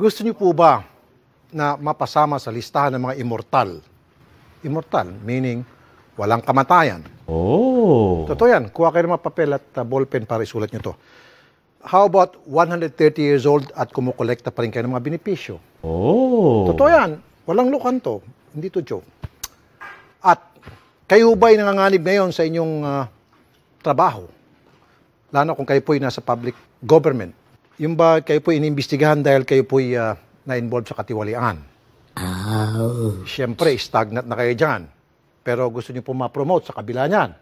Gusto niyo po ba na mapasama sa listahan ng mga immortal? Immortal, meaning walang kamatayan. Oh. Totoo yan. Kuha kayo ng mga papel at ballpen para isulat niyo to. How about 130 years old at kumukolekta pa rin kayo ng mga benepisyo? Oh. Totoo yan. Walang lukan to. Hindi to joke. At kayo ba'y nanganganib ngayon sa inyong trabaho? Lalo kung kayo po'y nasa public government. Yung ba kayo po'y inimbestigahan dahil kayo po'y na-involve sa katiwalian? Siyempre, stagnant na kayo dyan. Pero gusto niyo po ma-promote sa kabila niyan.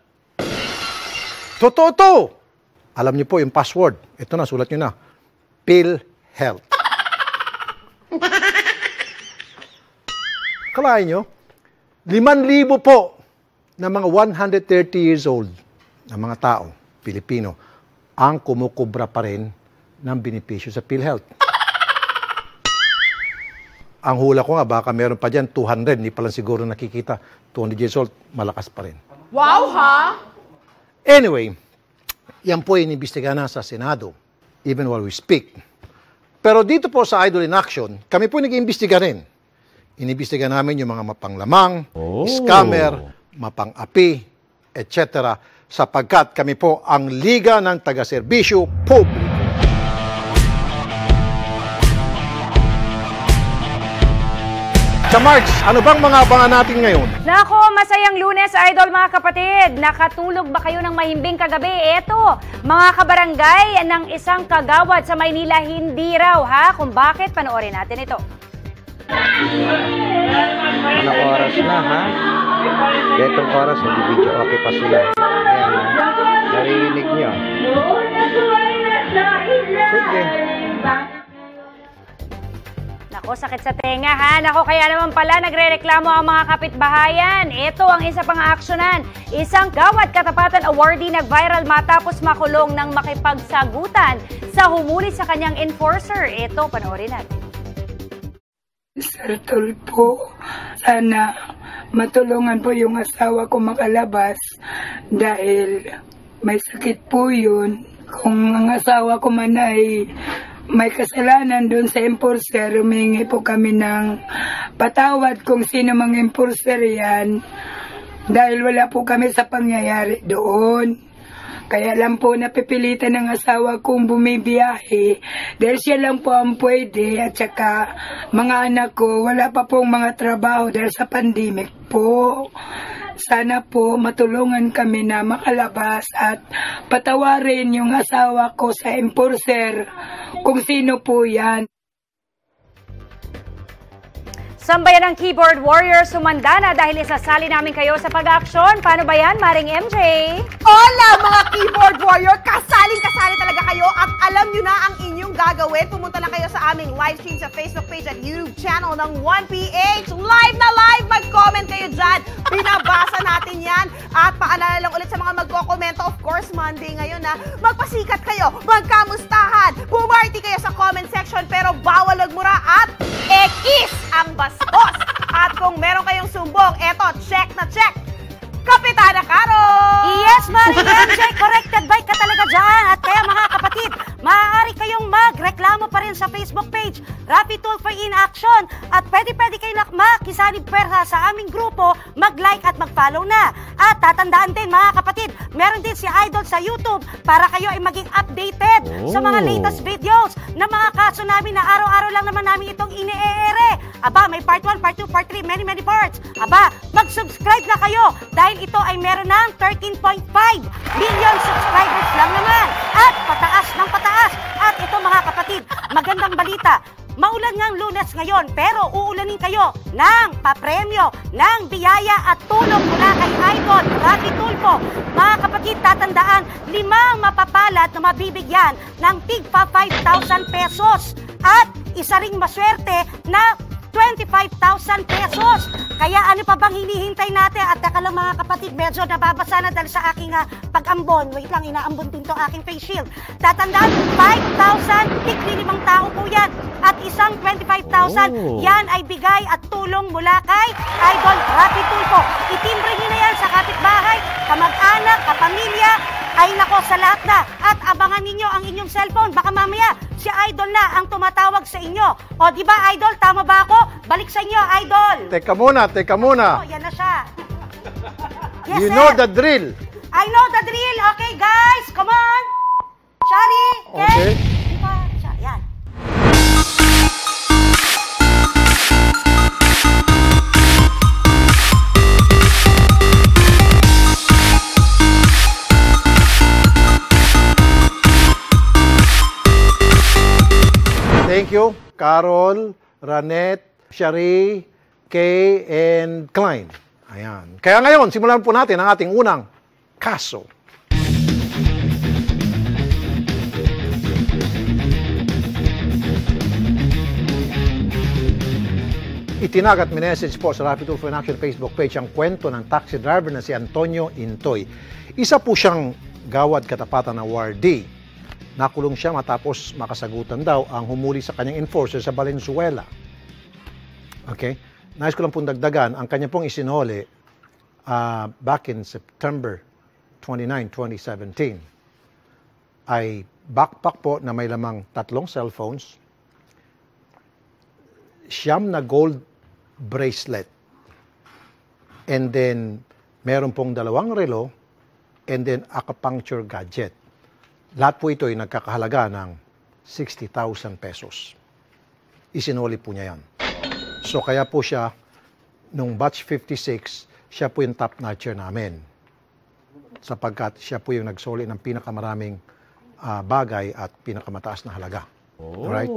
Totoo to! Alam niyo po yung password. Ito na, sulat niyo na. PhilHealth. Kalahin niyo, 5,000 po na mga 130 years old na mga tao, Pilipino, ang kumukubra pa rin ng benepisyo sa PhilHealth. Ang hula ko nga, baka meron pa dyan 200, hindi pa lang siguro nakikita. 200 years old, malakas pa rin. Wow, ha? Anyway, yan po ay inimbestigahan na sa Senado, even while we speak. Pero dito po sa Idol in Action, kami po nag-iimbestiga rin. Inimbestiga namin yung mga mapanglamang, scammer, mapang-api, etc. sapagkat kami po ang Liga ng Taga-Serbisyo Publiko. Marks, ano bang mga abangan natin ngayon? Nako, masayang Lunes, Idol mga kapatid. Nakatulog ba kayo ng mahimbing kagabi? Eto, mga kabarangay ng isang kagawad sa Maynila, hindi raw ha? Kung bakit, panoorin natin ito. Anong oras na ha? Getong oras, nag-video okay pa sila. Ayan ha, narinig nyo. Sige. Nako, sakit sa tenga ha. Nako, kaya naman pala nagrereklamo ang mga kapitbahayan. Ito ang isa pang aaksyonan. Isang gawad katapatan awardee nag-viral matapos makulong ng makipagsagutan sa humuli sa kanyang enforcer. Ito, panoorin natin. Sir Tulpo, sana matulungan po yung asawa ko makalabas dahil may sakit po yun. Kung ang asawa ko man ay may kasalanan doon sa enforcer, humingi po kami ng patawad kung sino mang enforcer yan dahil wala po kami sa pangyayari doon. Kaya lang po napipilitan ng asawa kong bumibiyahe dahil siya lang po ang pwede at saka mga anak ko wala pa pong mga trabaho dahil sa pandemic po. Sana po matulungan kami na makalabas at patawarin yung asawa ko sa enforcer kung sino po yan. Sambayan ng keyboard warrior sumanda na dahil isasali namin kayo sa pag-aksyon. Paano ba yan, Maring MJ? Hola mga keyboard warrior! Kasaling-kasali talaga kayo at alam nyo na ang inyong gagawin. Pumunta lang kayo sa aming live stream sa Facebook page at YouTube channel ng 1PH. Live na live! Mag-comment kayo dyan. Binabasa natin yan. At paalala lang ulit sa mga magkokomento. Of course, Monday ngayon na magpasikat kayo, magkamustahan, bumarty kayo sa comment section pero bawal magmura at ekis ang bastos. At kung meron kayong sumbong, eto, check na check. Kapitana Caro! Yes, Maring MJ! Corrected by ka talaga dyan. At kaya mga kapatid, maaari kayong magreklamo pa rin sa Facebook page, Rapi Tulfo in Action. At pwede kayo makisanib pwersa sa aming grupo, mag-like at mag-follow na. At tatandaan din mga kapatid, meron din si Idol sa YouTube para kayo ay maging updated sa mga latest videos na mga kaso namin na araw-araw lang naman namin itong ine-ere. Aba, may part 1, part 2, part 3, many parts. Aba, mag-subscribe na kayo dahil ito ay meron ng 13.5 million subscribers lang naman. At pataas ng pataas. At ito mga kapatid, magandang balita. Maulan ngang Lunes ngayon pero uulanin kayo ng papremyo, ng biyaya at tulong mula kay Idol Rapi Tulfo. Mga kapatid, tatandaan, 5 mapapalad na mabibigyan ng tigpa 5,000 pesos at isa ring maswerte na 25,000 pesos. Kaya ano pa bang hinihintay natin? At teka lang mga kapatid, medyo nababasa na dahil sa aking pag-ambon. Wait lang, inaambon din to aking face shield. Tatandaan, 5,000, tigli 5 tao po yan. At isang 25,000, yan ay bigay at tulong mula kay Idol Rapi Tulfo. Itimbre nyo na yan sa kapitbahay, kamag-anak, kapamilya, ay nako sa lahat na. At abangan ninyo ang inyong cellphone. Baka mamaya, si Idol na ang tumatawag sa inyo. O, di ba, Idol? Tama ba ako? Balik sa inyo, Idol. Teka muna. Oh, yan na siya. Yes, You sir. know the drill. I know the drill. Okay, guys, come on. Shari, Okay. Di ba? Yan. Thank you, Carol, Ranet, Shari, Kay, and Klein. Ayan. Kaya ngayon, simulan po natin ang ating unang kaso. Itinag at minessage po sa Rapid Tulfo in Action Facebook page ang kwento ng taxi driver na si Antonio Intoy. Isa po siyang gawad katapatan na wardee. Nakulong siya matapos makasagutan daw ang humuli sa kanyang enforcer sa Valenzuela. Okay? Nais ko lang pong dagdagan, ang kanya pong isinole back in September 29, 2017 ay backpack po na may lamang 3 cellphones, 9 na gold bracelet, and then meron pong 2 relo, and then acupuncture gadget. Lahat po ito ay nagkakahalaga ng 60,000 pesos. Isinuli po niya yan. So kaya po siya, nung batch 56, siya po yung top notcher namin. Sapagkat siya po yung nagsoli ng pinakamaraming bagay at pinakamataas na halaga. Alright?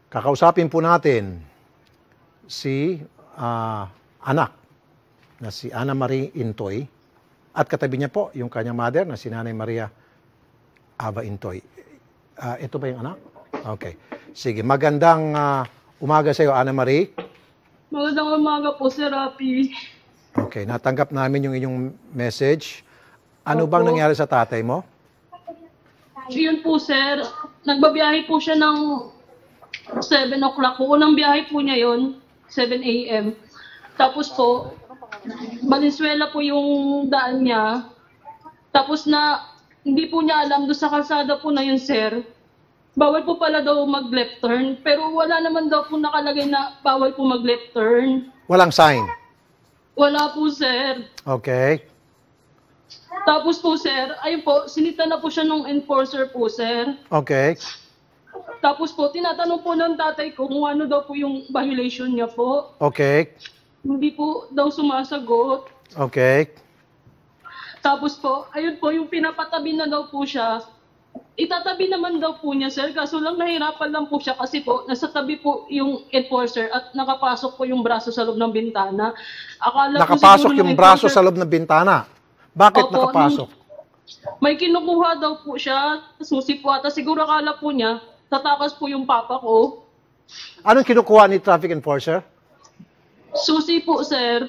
Kakausapin po natin si anak na si Ana Marie Intoy at katabi niya po yung kanyang mother na si Nanay Maria Ava Intoy. Ito ba yung anak? Okay. Sige, magandang umaga sa iyo, Ana Marie. Magandang umaga po, Sir Rafi. Okay, natanggap namin yung inyong message. Ano bang nangyari sa tatay mo? Yun po, Sir. Nagbabiyahe po siya ng 7 o'clock. Unang biyahe po niya yun, 7 a.m. Tapos po, Valenzuela po yung daan niya. Tapos hindi po niya alam doon sa kalsada po na yun, Sir. Bawal po pala daw mag-left turn. Pero wala naman daw po nakalagay na bawal po mag-left turn. Walang sign. Wala po, Sir. Okay. Tapos po, Sir, ayun po, sinita na po siya nung enforcer po, Sir. Okay. Tapos po, tinatanong po ng tatay ko kung ano daw po yung violation niya po. Okay. Hindi po daw sumasagot. Okay. Tapos po, ayun po, yung pinapatabi na daw po siya. Itatabi naman daw po niya, sir. Kaso lang nahirapan lang po siya kasi po, nasa tabi po yung enforcer at nakapasok po yung braso sa loob ng bintana. Nakapasok yung braso sa loob ng bintana? Bakit Opo, nakapasok? May kinukuha daw po siya, susi po ata. Siguro akala po niya, tatakas po yung papa ko. Anong kinukuha ni traffic enforcer? Susi po, sir.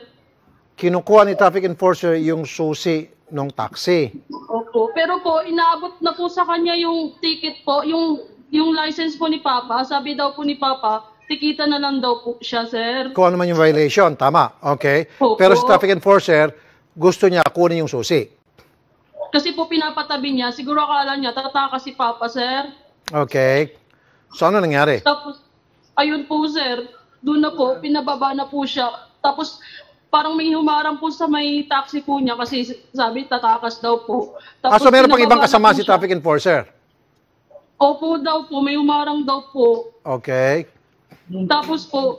Kinukuha ni traffic enforcer yung susi ng taxi. Opo. Pero po, inaabot na po sa kanya yung ticket po, yung license po ni Papa. Sabi daw po ni Papa, tikita na lang daw po siya, sir. Kung ano man yung violation, tama. Okay. Opo. Pero si traffic enforcer, gusto niya kunin yung susi. Kasi po pinapatabi niya, siguro akala niya, tatakas si Papa, sir. Okay. So ano nangyari? Tapos, ayun po, sir, doon na po, pinababa na po siya. Tapos, parang may humarang po sa may taxi po niya kasi sabi tatakas daw po. Tapos, So meron pang ibang pinababa kasama na po si siya. traffic enforcer? Opo daw po, may humarang daw po. Okay. Tapos po,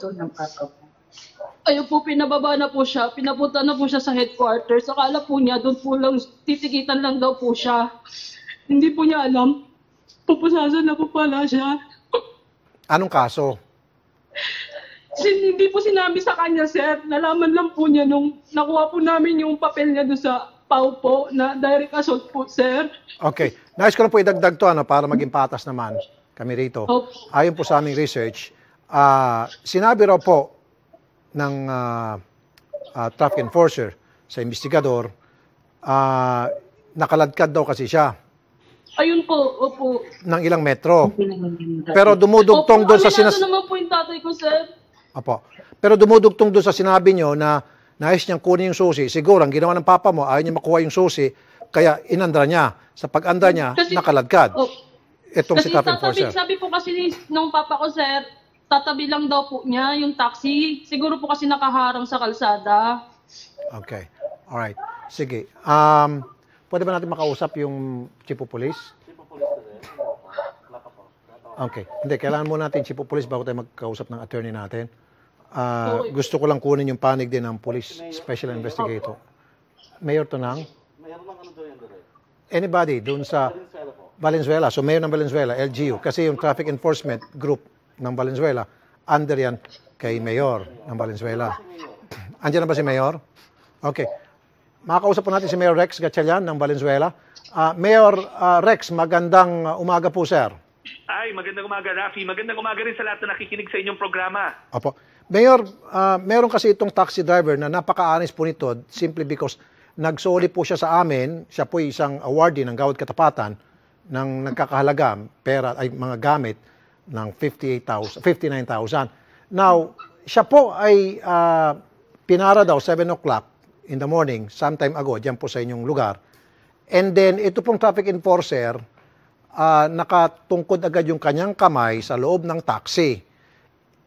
ayun po, pinababa na po siya, pinapunta na po siya sa headquarters. Akala po niya, doon po lang, titikitan lang daw po siya. Hindi po niya alam, pupusasan na po pala siya. Anong kaso? Hindi po sinabi sa kanya, sir. Nalaman lang po niya nung nakuha po namin yung papel niya doon sa PAW po na direct assault po, sir. Okay. Nais ko lang po idagdag to para maging patas naman kami rito. Opo. Ayon po sa aming research, sinabi raw po ng traffic enforcer sa investigador, nakaladkad daw kasi siya Ayun po, opo. ng ilang metro. Pero dumudugtong doon sa Aminado naman po yung tatay ko, sir. Opo. Pero dumudugtong doon sa sinabi nyo na nais niyang kunin yung susi. Siguro, ang ginawa ng papa mo, ayaw niya makuha yung susi, kaya inandra niya. Sa pag-andra niya, Kasi- nakaladkad. Oh, Itong si Kasi traffic enforcer. sabi po kasi nung papa ko, sir, tatabi lang daw po niya yung taxi. Siguro po kasi nakaharang sa kalsada. Okay. Alright. Sige. Pwede ba natin makausap yung chief of police? Okay. Hindi, kailangan muna natin chief of police bago tayo magkausap ng attorney natin. Gusto ko lang kunin yung panig din ng police special investigator. Mayor Tonang? Anybody doon sa Valenzuela. So, mayor ng Valenzuela, LGU. Kasi yung traffic enforcement group ng Valenzuela, under yan kay mayor ng Valenzuela. Andiyan na ba si mayor? Okay. Makakausap po natin si Mayor Rex Gatchalian ng Valenzuela. Mayor Rex, magandang umaga po, sir. Ay, magandang umaga, Rafi. Magandang umaga rin sa lahat na nakikinig sa inyong programa. Opo. Mayor, meron kasi itong taxi driver na napaka-honest po nito simply because nagsoli po siya sa amin. Siya po isang awardee ng Gawad Katapatan ng nagkakahalaga pera ay mga gamit ng 59,000. Now, siya po ay pinara daw 7 o'clock in the morning, sometime ago, diyan po sa inyong lugar. And then, ito pong traffic enforcer, nakatungkod agad yung kanyang kamay sa loob ng taxi.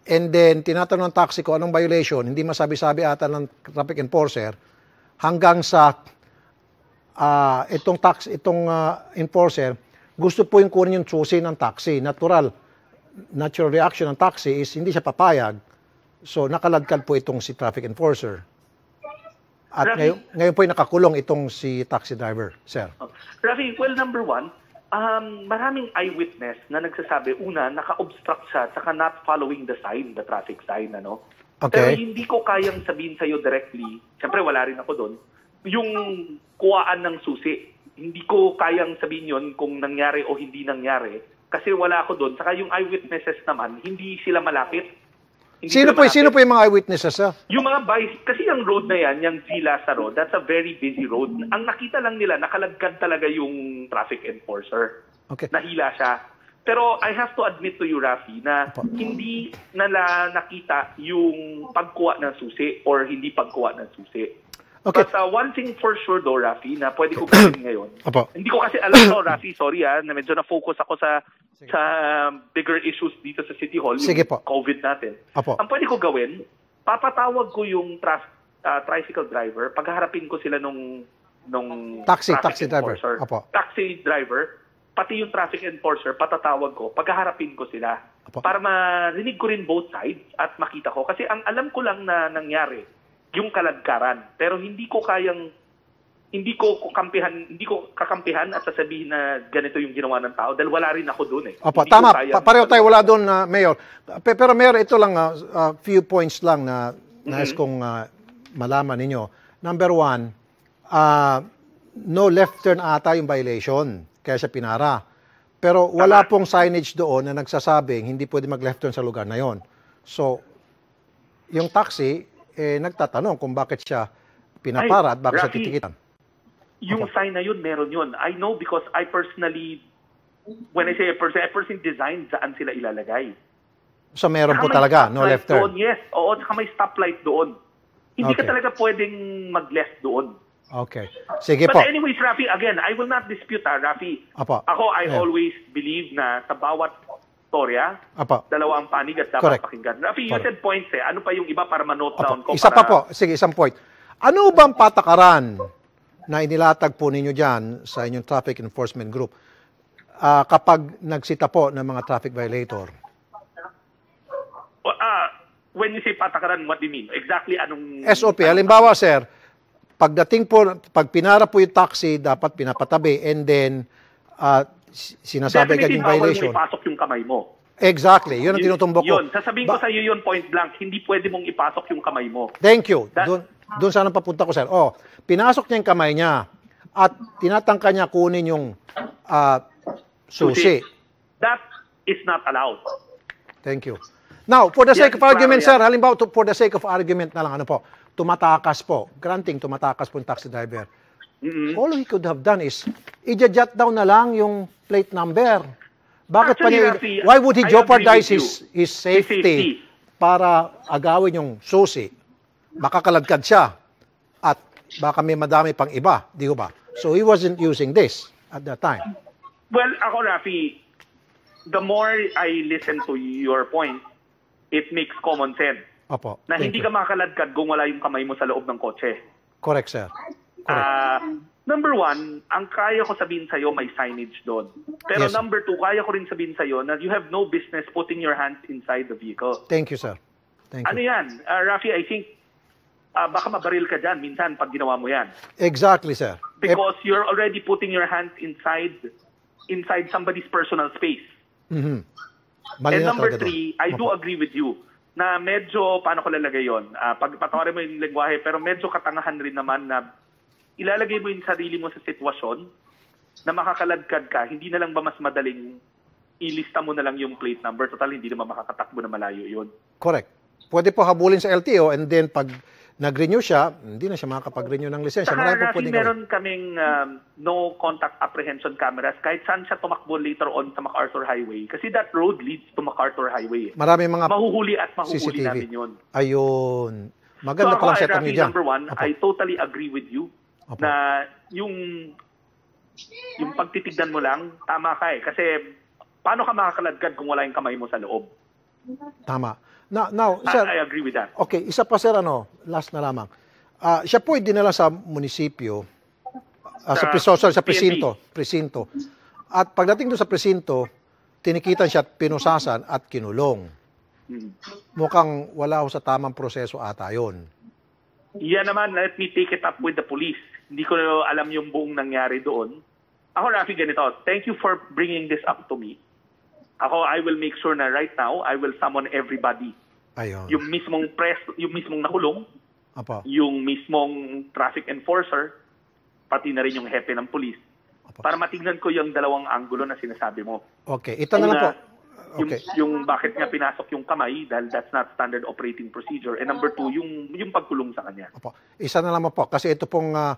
And then, tinatanong ng taxi ko anong violation, hindi masabi-sabi ata ng traffic enforcer, hanggang sa itong enforcer, gusto po yung kunin yung susi ng taxi. Natural reaction ng taxi is hindi siya papayag. So, nakaladkad po itong si traffic enforcer. At ngayon po ay nakakulong itong si taxi driver, sir. Rafi, well, number one, maraming eyewitness na nagsasabi, una, naka-obstruct siya, saka not following the sign, the traffic sign, ano? Okay. Pero hindi ko kayang sabihin sa'yo directly, siyempre wala rin ako doon, yung kuwaan ng susi. Hindi ko kayang sabihin yon kung nangyari o hindi nangyari, kasi wala ako doon. Saka yung eyewitnesses naman, hindi sila malapit. Sino po yung mga eyewitnesses, sir? Yung mga kasi yung road na yan, yung G. Lazaro, that's a very busy road. Ang nakita lang nila, nakalagkad talaga yung traffic enforcer. Okay. Nahila siya. Pero I have to admit to you, Rafi, na hindi nala nakita yung pagkuha ng susi or hindi pagkuha ng susi. Okay. But one thing for sure though, Rafi, na pwede ko gawin ngayon. Hindi ko kasi alam to, Rafi, sorry na medyo na-focus ako sa bigger issues dito sa City Hall, yung COVID natin. Ang pwede ko gawin, papatawag ko yung tricycle driver, pagharapin ko sila nung taxi driver. Taxi driver, pati yung traffic enforcer, patatawag ko, pagharapin ko sila. Para marinig ko rin both sides at makita ko. Kasi ang alam ko lang na nangyari, yung kaladkaran. Pero hindi ko kakampihan at sasabihin na ganito yung ginawa ng tao dahil wala rin ako doon eh. Tama, pareho tayo wala doon, Mayor. Pero Mayor, ito lang, few points lang na nais kong malaman ninyo. Number one, no left turn ata yung violation, kaya siya pinara. Pero wala pong signage doon na nagsasabing hindi pwede mag-left turn sa lugar na yon. So, yung taxi, nagtatanong kung bakit siya pinapara at bakit siya titikitan. Yung sign na yun, meron yun. I know because I personally, when I say a person designed saan sila ilalagay. So meron po talaga, no left turn? Doon, yes, oo, saka may stoplight doon. Hindi ka talaga pwedeng mag-left doon. Okay. Sige po. But anyways, Rafi, again, I will not dispute Rafi. Ako, I always believe na sa bawat storya, dalawa ang panig at dapat pakinggan. Rafi, you said points eh. Ano pa yung iba para ma-note down ko? Isa pa po. Sige, isang point. Ano bang patakaran na inilatag po ninyo dyan sa inyong traffic enforcement group kapag nagsita po ng mga traffic violator? When you say patakaran, what do you mean? Exactly anong... SOP. Halimbawa, sir, pagdating po, pag pinara po yung taxi, dapat pinapatabi and then sinasabi agad yung violation. Definitely, bawal mo ipasok yung kamay mo. Exactly. Yun ang tinutumbok ko. Yun. Sasabihin ko sa iyo yun point blank, hindi pwede mong ipasok yung kamay mo. Thank you. Doon sana papunta ko, sir. Pinasok niya yung kamay niya at tinatangka niya kunin yung susi. That is not allowed. Thank you. Now, for the sake of argument, sir, halimbawa, for the sake of argument na lang, tumatakas po. Granting, tumatakas po yung taxi driver. All he could have done is, i-jot down na lang yung plate number. Bakit pa niya, why would he jeopardize his safety para agawin yung susi? Makakaladkad siya at baka may madami pang iba, di ba? So he wasn't using this at that time. Well, ako, Rafi, the more I listen to your point, it makes common sense. Opo. Na hindi ka makakaladkad kung wala yung kamay mo sa loob ng kotse. Correct, sir. Correct. Number one, ang kaya ko sabihin sa'yo, may signage doon. Pero Yes. number two, kaya ko rin sabihin sa'yo na you have no business putting your hands inside the vehicle. Thank you, sir. Thank Ano you. yan? Rafi, I think baka mabaril ka dyan minsan pag ginawa mo yan. Exactly, sir. Because you're already putting your hands inside somebody's personal space. Mhm. Mali And na number talaga three, doon. I do agree with you na medyo, paano ko lalagay yun? Patawarin mo yung lengguwahe, pero medyo katangahan rin naman na ilalagay mo yung sarili mo sa sitwasyon na makakaladkad ka, hindi na lang ba mas madaling ilista mo na lang yung plate number? Total, hindi naman makakatakbo na malayo yun. Correct. Pwede po habulin sa LTO and then pag nag-renew siya, hindi na siya makakapag-renew ng lisensya. Saka, Marami po Rafi, pwedeng gawin. meron kaming no contact apprehension cameras kahit saan siya tumakbo later on sa MacArthur Highway. Kasi that road leads to MacArthur Highway. Marami mga mahuhuli at mahuhuli CCTV. namin yun. Ayun. Maganda So palang ako, setup Rafi, niyo dyan. number one, Opo. I totally agree with you Opo. na yung pagtitignan mo lang, tama ka eh. Kasi paano ka makakaladkad kung wala yung kamay mo sa loob? Tama. Now, sir, I agree with that. okay, isa pa sir, last na lamang. Siya po ay dinala sa munisipyo, sa presinto. At pagdating doon sa presinto, tinikitan siya at pinusasan at kinulong. Mukhang wala ho sa tamang proseso ata yun. Yan naman, let me take it up with the police. Hindi ko alam yung buong nangyari doon. Ako, Rafi, ganito. Thank you for bringing this up to me. Ako, I will make sure na right now, I will summon everybody. Ayun. Yung mismong press, yung mismong nakulong, Apo. yung mismong traffic enforcer, pati na rin yung hepe ng police. Apo. Para matignan ko yung dalawang anggulo na sinasabi mo. Okay, ito na lang po. Okay. Yung bakit niya pinasok yung kamay dahil that's not standard operating procedure. And number two, yung pagkulong sa kanya. Apo. Isa na lamang po, kasi ito pong ang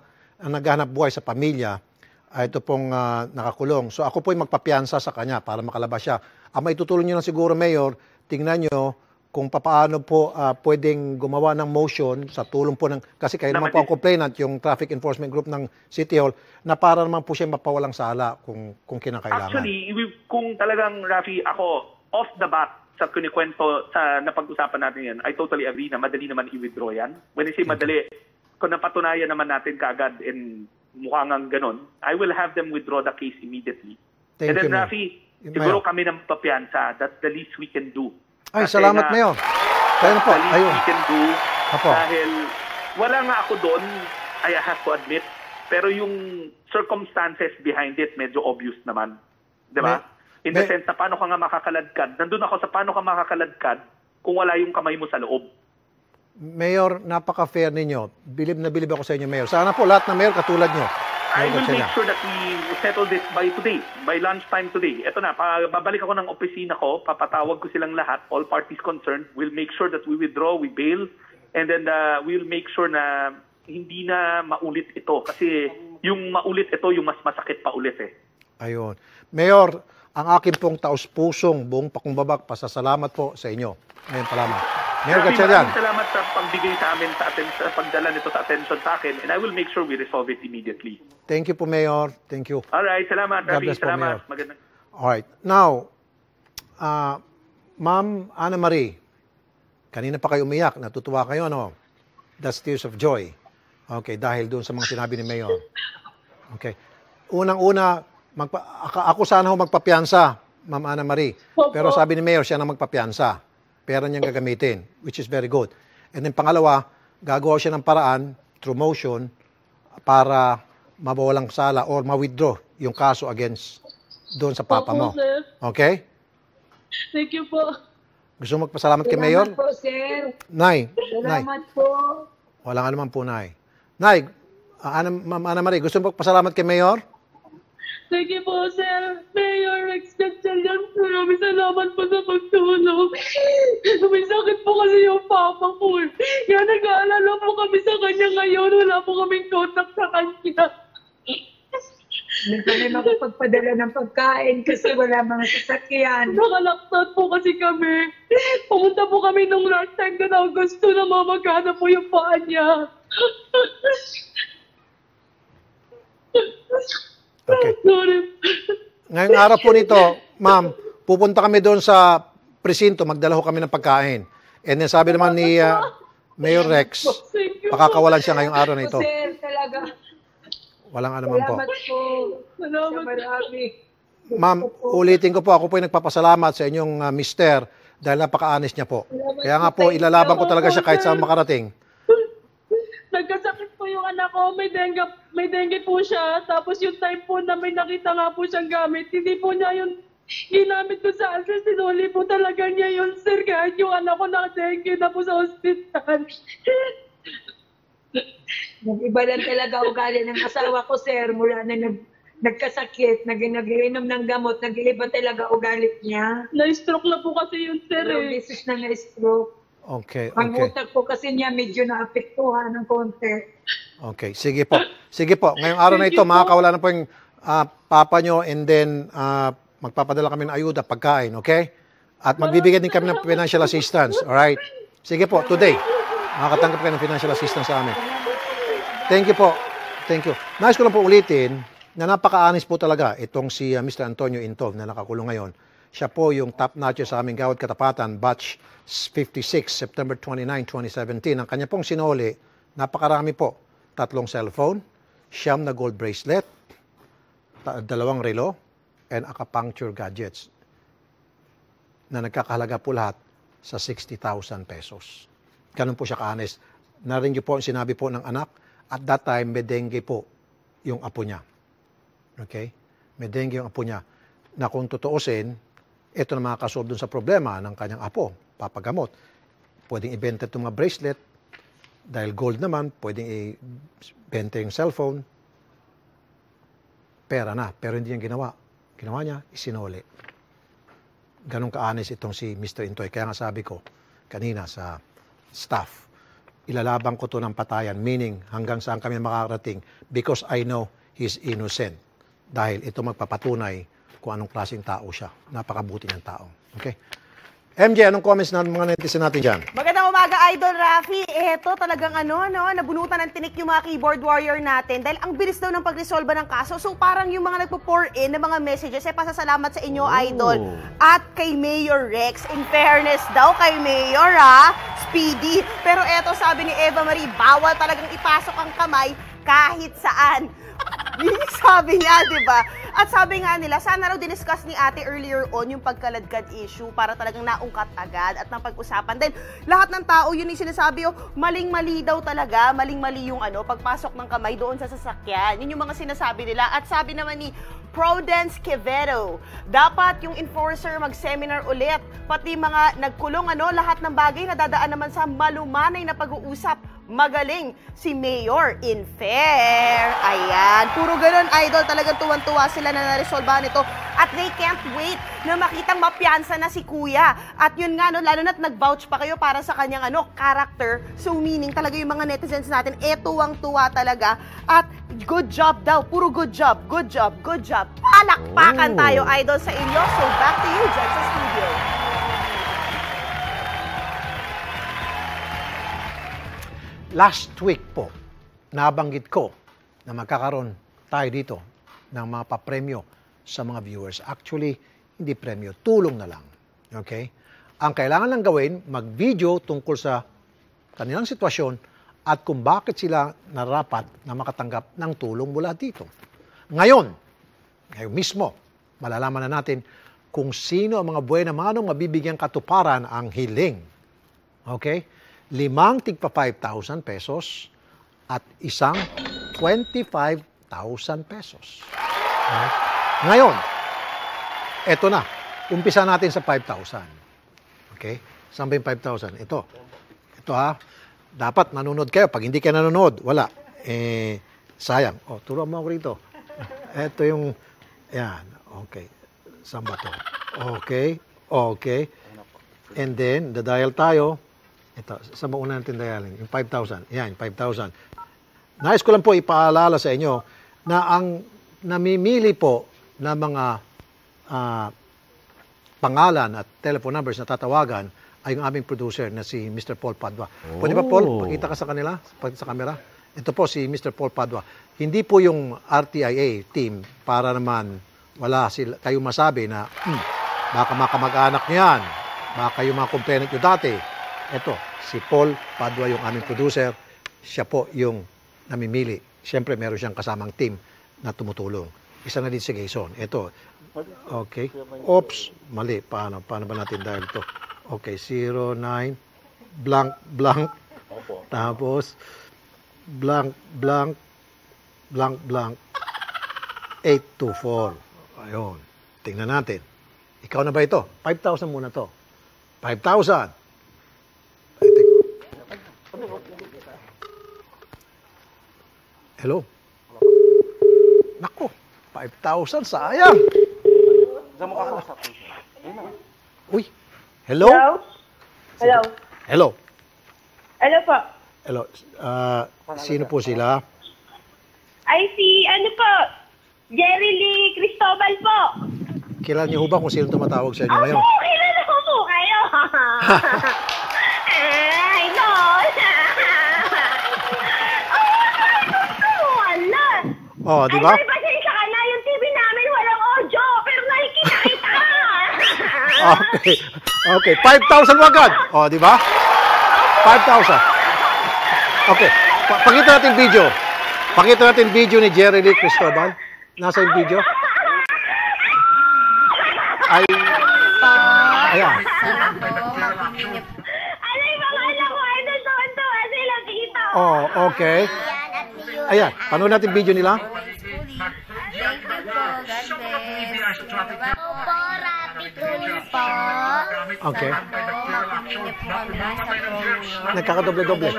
naghahanap buhay sa pamilya, ito pong nakakulong. So ako po ay magpapiansa sa kanya para makalabas siya. Ang maitutulong nyo lang siguro, Mayor, tingnan nyo kung paano po pwedeng gumawa ng motion sa tulong po ng, kasi kayo naman po ang complainant, yung Traffic Enforcement Group ng City Hall, na para naman po siya mapawalang sala kung kinakailangan. Actually, kung talagang, Rafi, ako, off the bat, sa kunikwento, sa napag-usapan natin yan, I totally agree na madali naman i-withdraw yan. When I say madali, kung napatunayan naman natin kaagad in mukhang ang ganon, I will have them withdraw the case immediately. Thank and then, you, Rafi, siguro kami ng papiansa. That's the least we can do. Ay, salamat, Mayor. Kaya na po. The least we can do. Apo. Dahil wala nga ako doon, I have to admit. Pero yung circumstances behind it, medyo obvious naman. Di ba? In the sense na paano ka nga makakaladkad. Nandun ako sa paano ka makakaladkad kung wala yung kamay mo sa loob. Mayor, napaka-fair ninyo. Bilib na bilib ako sa inyo, Mayor. Sana po lahat ng Mayor katulad nyo. I will make sure that we settle this by today, by lunchtime today. Ito na, babalik ako ng opisina ko, papatawag ko silang lahat, all parties concerned. We'll make sure that we withdraw, we bail, and then we'll make sure na hindi na maulit ito. Kasi yung maulit ito, yung mas masakit pa ulit eh. Ayun. Mayor, ang akin pong taus-pusong buong pakumbabak, pasasalamat po sa inyo. Ngayon pa lamang. Mayor Gatchalian. Maraming salamat sa pagbigay sa amin, sa pagdala nito sa attention sa akin, and I will make sure we resolve it immediately. Thank you po, Mayor. Thank you. Alright, salamat, God Rafi. bless po, Salamat. Mayor. Magandang. Alright. Now, Ma'am Ana Marie, kanina pa kayo umiyak, natutuwa kayo, no? That's tears of joy. Okay, dahil doon sa mga sinabi ni Mayor. Okay. Unang-una, ako sana ho magpapiansa, Ma'am Ana Marie. Pero sabi ni Mayor, siya na magpapiansa. Pera niyang gagamitin, which is very good. And then pangalawa, gagawa siya ng paraan through motion para mabawalang sala or ma-withdraw yung kaso against doon sa papa mo. Sir. Okay? Thank you po. Gusto mo magpasalamat kay Mayor? Salamat po, sir. Nay. Salamat po. Walang anuman po, Nay. Nay, Ma'am Ana Marie, gusto mo magpasalamat kay Mayor? Thank you po, Sir. Mayor Rex Gatchalian, maraming salamat po sa pagtulong. May sakit po kasi yung papa ko. Kaya nag-aalala po kami sa kanya ngayon. Wala po kaming contact sa kanya. Hindi kami makapagpadala ng pagkain kasi wala mga sasakyan. Nakalaktan po kasi kami. Pumunta po kami nung last time na Agosto na mamagana po yung paa niya. Okay. Sorry. Ngayong araw po nito, Ma'am, pupunta kami doon sa presinto, magdala ho kami ng pagkain. And then sabi naman ni Mayor Rex, pakakawalan siya ngayong araw na ito. Sir, talaga. Walang anuman po. Salamat po. Salamat marami. Ma'am, ulitin ko po, ako po ay nagpapasalamat sa inyong mister dahil napaka-honest niya po. Kaya nga po, ilalaban ko talaga siya kahit saan makarating. Nagkasakit po yung anak ko, may dengue po siya. Tapos yung time po na may nakita nga po siyang gamit, hindi po niya yung ginamit ko sa sir, sinuli po talaga niya yun, sir. Kahit yung anak ko na-dengue na po sa hospital. Nag-iba lang talaga ugali ng asawa ko, sir. Mula na nagkasakit, nag-inom ng gamot, nag-iba talaga ugali niya. Na-stroke na po kasi yun, sir. Dalawang beses na na-stroke. Okay, Ang utak po kasi niya medyo naapektuhan ng konti. Okay, sige po. Sige po, ngayong araw na ito, makakawala na po yung papa nyo and then magpapadala kami ng ayuda, pagkain, okay? At magbibigay din kami ng financial assistance, alright? Sige po, today, makakatanggap kayo ng financial assistance sa amin. Thank you po. Thank you. Nais ko lang po ulitin na napaka-honest po talaga itong si Mr. Antonio Intov na nakakulong ngayon. Siya po yung top notcher sa aming Gawad Katapatan, batch 56, September 29, 2017. Ang kanya pong sinuli, napakarami po. 3 cellphone, 9 na gold bracelet, 2 relo, and acupuncture gadgets na nagkakahalaga po lahat sa 60,000 pesos. Ganun po siya ka-honest. Narinig niyo po ang sinabi po ng anak, at that time, may dengue po yung apo niya. Okay? May dengue yung apo niya. Na kung tutuusin, ito na makakasolve dun sa problema ng kanyang apo, papagamot. Pwedeng ibenta itong mga bracelet, dahil gold naman, pwedeng ibenta yung cellphone, pera na, pero hindi niya ginawa. Ginawa niya, isinuli. Ganun ka-honest itong si Mr. Intoy. Kaya nga sabi ko kanina sa staff, ilalabang ko to ng patayan, meaning hanggang saan kami makakarating because I know he's innocent. Dahil ito magpapatunay kung anong klaseng tao siya. Napakabuti ng tao. Okay? MJ, anong comments ng mga netizen natin dyan? Magandang umaga, Idol Rafi. Eto, talagang nabunutan ng tinik yung mga keyboard warrior natin dahil ang bilis daw ng pagresolba ng kaso. So parang yung mga nagpo-pour in ng mga messages, pasasalamat sa inyo, Idol. At kay Mayor Rex. In fairness daw kay Mayor, Speedy. Pero eto, sabi ni Eva Marie, bawal talagang ipasok ang kamay kahit saan. Sabi niya, di ba? At sabi nga nila, sana raw diniscuss ni ate earlier on yung pagkaladkad issue para talagang naungkat agad at napag-usapan. Then, lahat ng tao, yun yung sinasabi, maling-mali daw talaga, maling-mali yung pagpasok ng kamay doon sa sasakyan. Yun yung mga sinasabi nila. At sabi naman ni Prudence Quevedo, dapat yung enforcer mag-seminar ulit. Pati mga nagkulong, lahat ng bagay na dadaan naman sa malumanay na pag-uusap. Magaling si Mayor in fair. Ayan, puro ganun, Idol. Talagang tuwan-tuwa sila na naresolbahan ito. At they can't wait na makitang mapiyansa na si Kuya. At yun nga, lalo na't nag-vouch pa kayo para sa kanyang character. So meaning talaga yung mga netizens natin, tuwang-tuwa talaga. At good job daw, puro good job, good job, good job. Palakpakan tayo, Idol, sa inyo. So back to you dyan sa studio. Last week po, nabanggit ko na magkakaroon tayo dito ng mga papremyo sa mga viewers. Actually, hindi premyo, tulong na lang. Okay? Ang kailangan lang gawin, mag-video tungkol sa kanilang sitwasyon at kung bakit sila narapat na makatanggap ng tulong mula dito. Ngayon mismo, malalaman na natin kung sino ang mga buena manong mabibigyang katuparan ang hiling. Okay? 5 tigpa 5,000 pesos at isang 25,000 pesos. Okay? Ngayon, eto na. Umpisa natin sa 5,000. Okay? Saan ba yung 5,000? Ito. Ito Dapat nanonood kayo. Pag hindi kayo nanonood, wala. Sayang. Turuan mo ako rito. Ito yung, yan. Okay. Saan ba to? Okay. Okay. And then, dadial tayo. Ito, sa mauna natin dialing, yung 5,000. Yan, 5,000. Nais ko lang po ipaalala sa inyo na ang namimili po na mga pangalan at telephone numbers na tatawagan ay yung aming producer na si Mr. Paul Padua. Pwede ba, Paul? Pakita ka sa kanila, sa camera. Ito po si Mr. Paul Padua. Hindi po yung RTIA team para naman wala kayo masabi na Baka makamag-anak nyo yan. Baka yung mga complainant nyo dati. Ito, si Paul Padua yung aming producer. Siya po yung namimili. Siyempre, meron siyang kasamang team na tumutulong. Isa na din si Gason. Ito, okay. Oops, mali. Paano ba natin dahil ito? Okay, 09, blank, blank. Tapos, blank, blank, blank, blank, 824. Ayun. Tingnan natin. Ikaw na ba ito? 5,000 muna to. 5,000. Hello? Nako, 5,000, sayang. Uy, hello? Hello? Hello? Ano po? Hello. Sino po sila? Ay, ano po? Jerry Lee Cristobal po. Kilala niyo ba kung sino tumatawag sa inyo ngayon? Opo, kilala ko po kayo. Ay, no. Wala. Oh, di ba? Ay, pasensya ka na. Yung TV namin walang audio, pero nakikita. Okay. Okay, 5,000 agad. Oh, di ba? 5,000. Okay. Pakita natin video. Pakita natin video ni Jerry Lee Cristobal. Nasa yung video? Ay. Ayan. Ano yung mga anak ko? Ay, nagtuwan-tuwa sila dito. Oh, okay. Ayan. Panood natin video nila. Okay. Nagkakadoble-doble.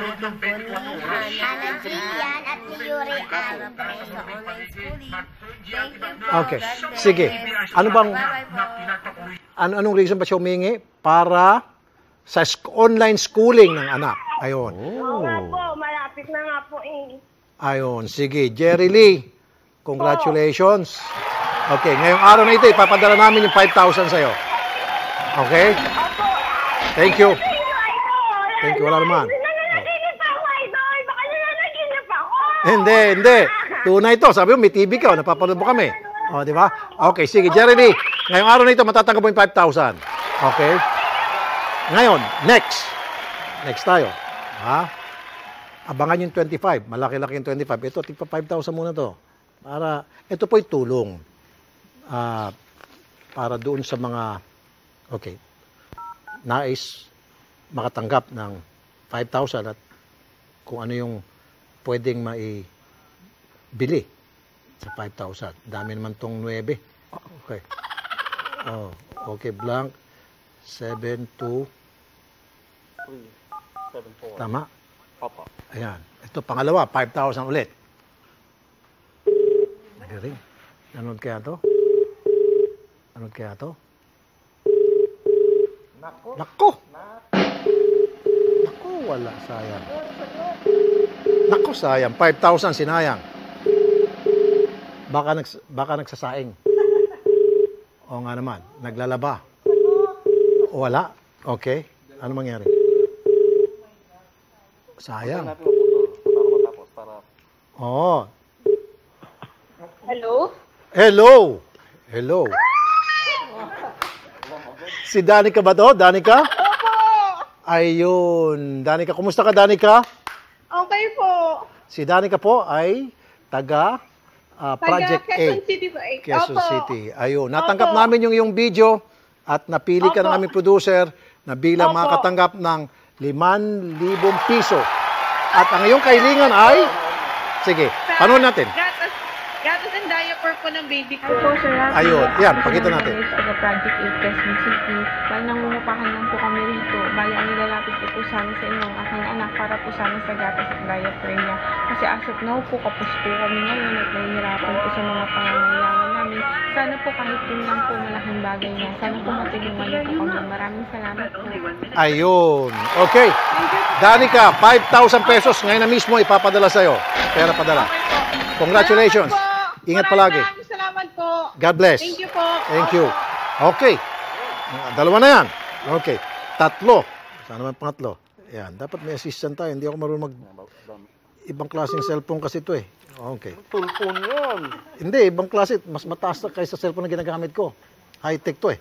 Okay. Sige. Anong reason ba siya humingi? Para sa online schooling ng anak. Ayun. Oo nga po, malapit na nga po eh. Ayun. Sige. Jerry Lee, congratulations. Okay. Ngayong araw na ito, ipapadala namin yung 5,000 sa'yo. Okay? Thank you. Thank you. Wala naman. Nananaginip ako, idol. Baka nananaginip ako. Hindi. Tunay ito. Sabi mo, may TV ka. Napapanood mo kami. O, di ba? Okay, sige. Jerry Lee, ngayong araw na ito, matatanggap mo yung 5,000. Okay? Ngayon, next. Next tayo. Ha? Abangan yung 25. Malaki-laki yung 25. Ito, tigpa 5,000 muna to. Para, ito po'y tulong. Para doon sa mga, okay, nais makatanggap ng 5,000 at kung ano yung pwedeng maibili sa 5,000. Dami naman tong 9. Okay. Oh, okay, blank 72374. Tama? Opo. Ayan. Ito pangalawa, 5,000 ulit. Magaling. Nanood kaya to? Nanood kaya to? Nako! Nako, wala. Sayang. Nako, sayang. 5,000 sinayang. Baka nagsasaing. O nga naman. Naglalaba. O wala. Okay. Ano mangyari? Sayang. Oo. Hello? Hello! Hello. Si Danica ba to? Danica? Opo. Ayun. Danica, kumusta ka, Danica? Okay po. Si Danica po ay taga Project Quezon 8. City po. Quezon Opo. City. Ayun. Natanggap namin yung iyong video at napili ka ng aming producer na bilang makakatanggap ng 5,000 piso. At ang iyong kahilingan ay... Sige, panood natin. Gatas and diaper po ng baby ko. Ayun. Yan, pakita natin. Taga Project 8 Quezon City. Bali, nangungupahan lang po kami rito. Bali, ang nilalapit ko po sana sa inyo ang aking anak para po sana sa gatas at diaper niya. Kasi as of now po, kapos po kami ngayon at nahihirapan po sa mga pangangailangan namin. Sana po kahit yun lang po malaking bagay niya. Sana po matulungan niyo po kami. Maraming salamat po. Ayun. Okay. Danica, 5,000 pesos ngayon na mismo ipapadala sa'yo. Pera padala. Congratulations. Ingat palagi. Maraming salamat po. God bless. Thank you po. Thank you. Okay. Dalawa na yan. Okay. 3. Sana naman pangatlo. Yan. Dapat may assistant tayo. Hindi ako marunong ibang klaseng cellphone kasi ito eh. Okay. Cellphone yan. Hindi. Ibang klase. Mas mataas na kaysa cellphone na ginagamit ko. High-tech to eh.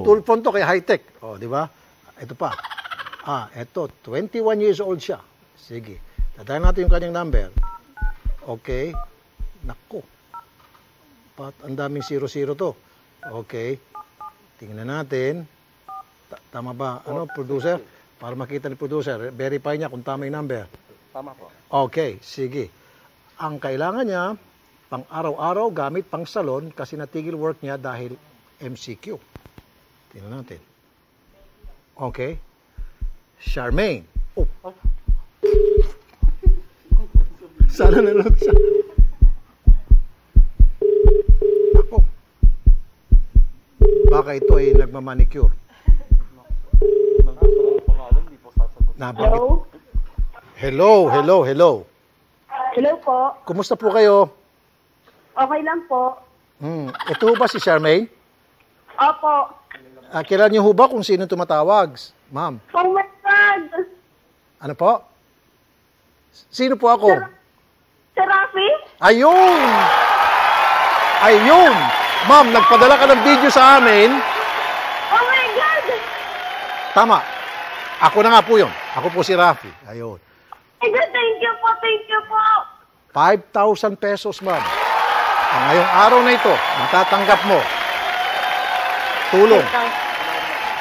Tool phone to, kaya high-tech. Di ba? Ito pa. Ito, 21 years old siya. Sige. Tatayin natin yung kanyang number. Okay. Nako. Ang daming 00 to. Okay. Tingnan natin. Tama ba? Producer? Para makita ni producer. Verify niya kung tama yung number. Tama po. Okay. Sige. Ang kailangan niya, pang araw-araw, gamit pang salon kasi natigil work niya dahil MCQ. Tingnan natin. Okay. Charmaine. Sana nanonood siya. Ako. Baka ito ay nagmamanicure. Hello? Hello. Hello po. Kumusta po kayo? Okay lang po. Ito ba si Charmaine? Opo. Kilala niyo ho ba kung sino tumatawag, ma'am? Oh my God! Ano po? Sino po ako? Si Rafi? Ayun! Ma'am, nagpadala ka ng video sa amin. Oh my God! Tama. Ako na nga po yun. Ako po si Rafi. Ayun. Thank you po. 5,000 pesos, ma'am. Ngayong araw na ito, matatanggap mo. Tulong.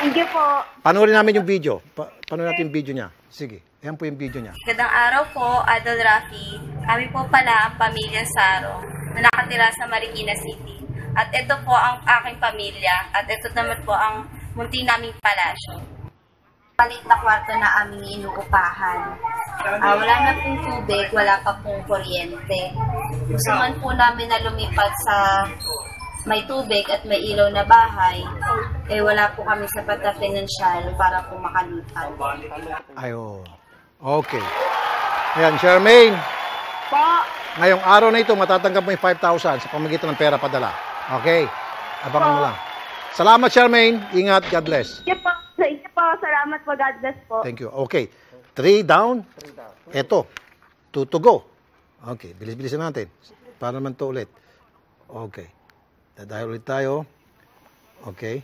Thank you po. Panoorin namin yung video. Panoorin natin yung video niya. Sige, ayan po yung video niya. Magandang araw po, Idol Rafi. Kami po pala ang pamilya Saro na nakatira sa Marikina City. At ito po ang aking pamilya at ito naman po ang munting naming palasyo. Palit na kwarto na aming inuupahan. Wala na pong tubig, wala pa pong kuryente. Gusto man po namin na lumipat sa may tubig at may ilaw na bahay, wala po kami sapat na pinansyal para po makalipat. Ayun. Okay. Ayan, Charmaine. Po. Ngayong araw na ito, matatanggap mo yung 5,000 sa pamagitan ng pera padala. Okay? Abangan mo lang. Salamat, Charmaine. Ingat. God bless. Thank you po. Salamat po. God bless po. Thank you. Okay. 3 down. Ito. 2 to go. Okay. Bilis-bilisan natin. Para naman to ulit. Okay. Dahil ulit tayo. Okay.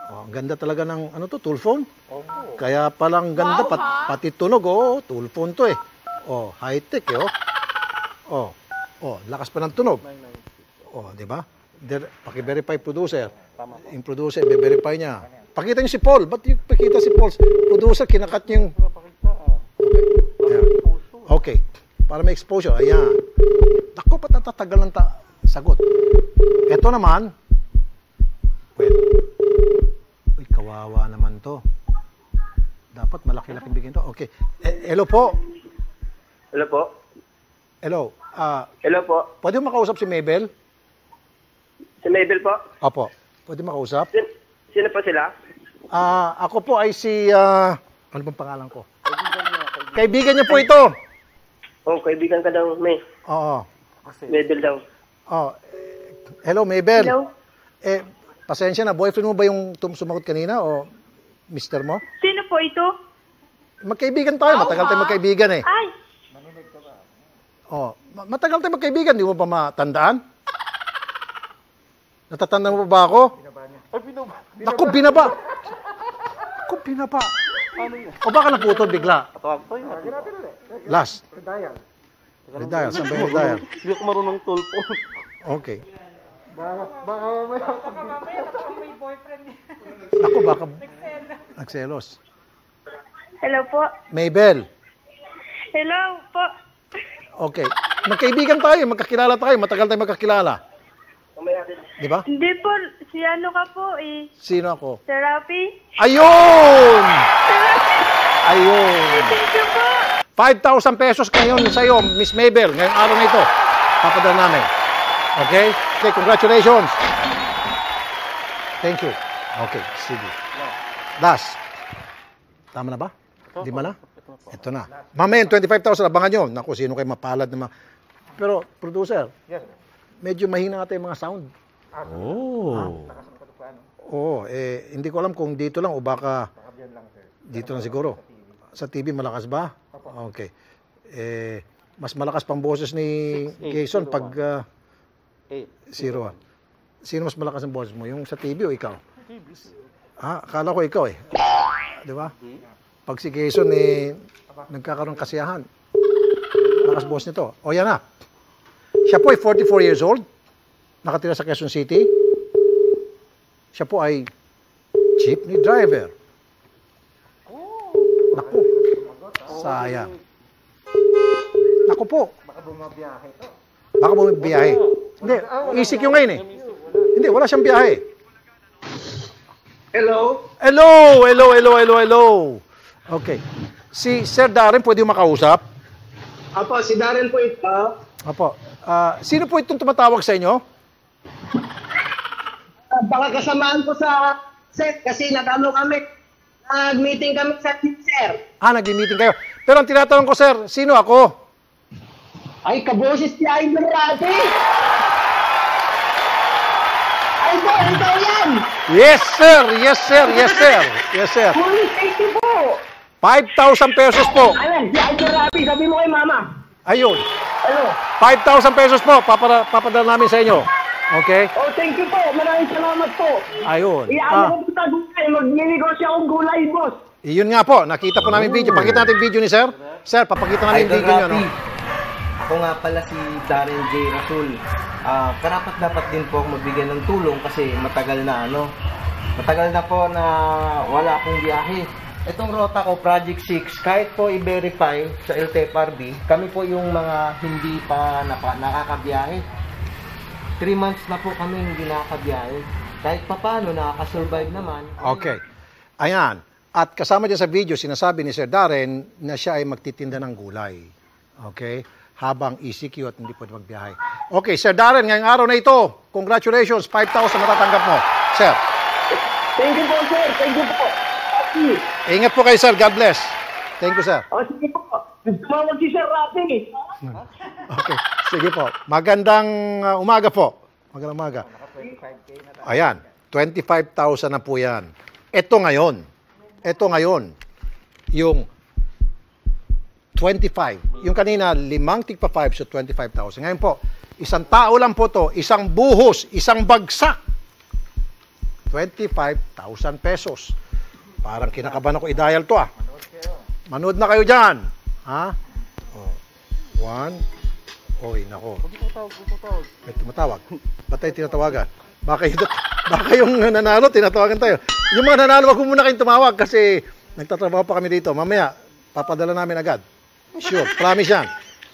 Ang ganda talaga ng, tool phone? Kaya palang ganda, pati tunog, tool phone to eh. High-tech eh, lakas pa ng tunog. Di ba? Paki-verify producer. Yung producer, i-verify niya. Pakita niyo si Paul. Ba't yung pakita si Paul? Producer, kinakat niyo yung... Okay. Para may exposure. Ayan. Naku, ba't natatagal ng sagot? Ito naman. Uy, kawawa naman to. Dapat malaki-laki bigyan to. Okay. Hello po. Hello po. Hello. Hello po. Pwede mo makausap si Mabel? Si Mabel po? Opo. Pwede makausap? Sino po sila? Ako po ay si... ano bang pangalan ko? Kaibigan niya po ito. Kaibigan ka daw, May. Oo. Mabel daw. Hello, Mabel. Hello. Pasensya na. Boyfriend mo ba yung sumagot kanina o mister mo? Sino po ito? Magkaibigan tayo. Matagal tayo magkaibigan eh. Ay! Matagal tayo magkaibigan. Di mo ba matandaan? Natatanda mo ba ako? Naku, binaba. O baka naputol bigla? Last. Redial. Saan ba yung redial? Hindi ako marunong tool phone. Okay. Baka may boyfriend niya. Naku, baka nagselos. Hello po. Mabel. Hello po. Okay. Magkaibigan tayo. Magkakilala tayo. Matagal tayo magkakilala. Di ba? Hindi po. Si ano ka po eh. Sino ako? Si Rafi. Ayun! Ayun! Thank you po. 5,000 pesos ngayon sa'yo, Miss Mabel. Ngayong araw na ito. Papadala namin. Okay? Okay, congratulations. Thank you. Okay, sige. Das. Tama na ba? Di ba na? Ito na. Mamaya, 25,000, abangan nyo. Naku, sino kayo mapalad na Pero, producer, medyo mahina nga tayo mga sound. Hindi ko alam kung dito lang o baka dito lang siguro. Sa TV malakas ba? Okay. Mas malakas pang boses ni Jason pag 01. Sino mas malakas ang boses mo? Yung sa TV o ikaw? Akala ko ikaw eh. Di ba? Pag si Quezon nagkakaroon kasiyahan. Lakas boses nito. O yan na. Siya po ay 44 years old. Nakatira sa Quezon City. Siya po ay jeepney driver. Naku. Sayang. Naku po. Baka bumabiyahe to. Baka bumabiyahe. Hindi, isik yung ngayon eh. Hindi, wala siyang biyahe. Hello? Hello. Okay. Si Sir Darren, pwede yung makausap? Apo, si Darren po ito. Apo. Sino po itong tumatawag sa inyo? Baka kasamaan ko sa set kasi nag-meeting kami sa sir. Nag-meeting kayo. Pero ang tinatanong ko, sir, sino ako? Ay, kaboses si Idol Rafi! Idol, ikaw yan! Yes, sir! Uy, thank you po! 5,000 pesos po. Ayan, si Idol Rafi, sabi mo kay mama. Ayun. Ano? 5,000 pesos po, papadala namin sa inyo. Okay? Oh, thank you po. Maraming salamat po. Ayun. Iano ko sa gulay. Magninegosyo akong gulay, boss. Iyon nga po, nakita po namin video. Pakita natin video ni sir. Sir, papakita namin video niyo, no? Ako nga pala si Darren J. Rasul. Karapat dapat din po ako magbigay ng tulong kasi matagal na po na wala akong biyahe. Itong rota ko, Project 6, kahit po i-verify sa LTFRB, kami po yung mga hindi pa nakakabiyahe. 3 months na po kami hindi nakakabiyahe. Kahit pa paano, nakakasurvive naman. Okay. Ayan. At kasama dyan sa video, sinasabi ni Sir Darren na siya ay magtitinda ng gulay. Okay? Habang ECQ at hindi pwede magbiyahe. Okay, Sir Darren, ngayong araw na ito, congratulations, 5,000 matatanggap mo. Sir. Thank you po, sir. Thank you po. Ingat po kayo, sir. God bless. Thank you, sir. Sige po. Tumawag si Sir Rafi. Okay. Sige po. Magandang umaga po. Magandang umaga. Ayan. 25,000 na po yan. Ito ngayon. Yung 25. Yung kanina, 5 tigpa 5, so 25,000. Ngayon po, isang tao lang po to, isang buhos, isang bagsak. 25,000 pesos. Parang kinakabahan ako i-dial to Manood na kayo dyan. Ha? Oh. 1. Oy, nako. May tumatawag. Ba't tayo tinatawagan? Baka yung nanalo, tinatawagan tayo. Yung mga nanalo, wag muna kayong tumawag kasi nagtatrabaho pa kami dito. Mamaya, papadala namin agad. Sure, promise yan.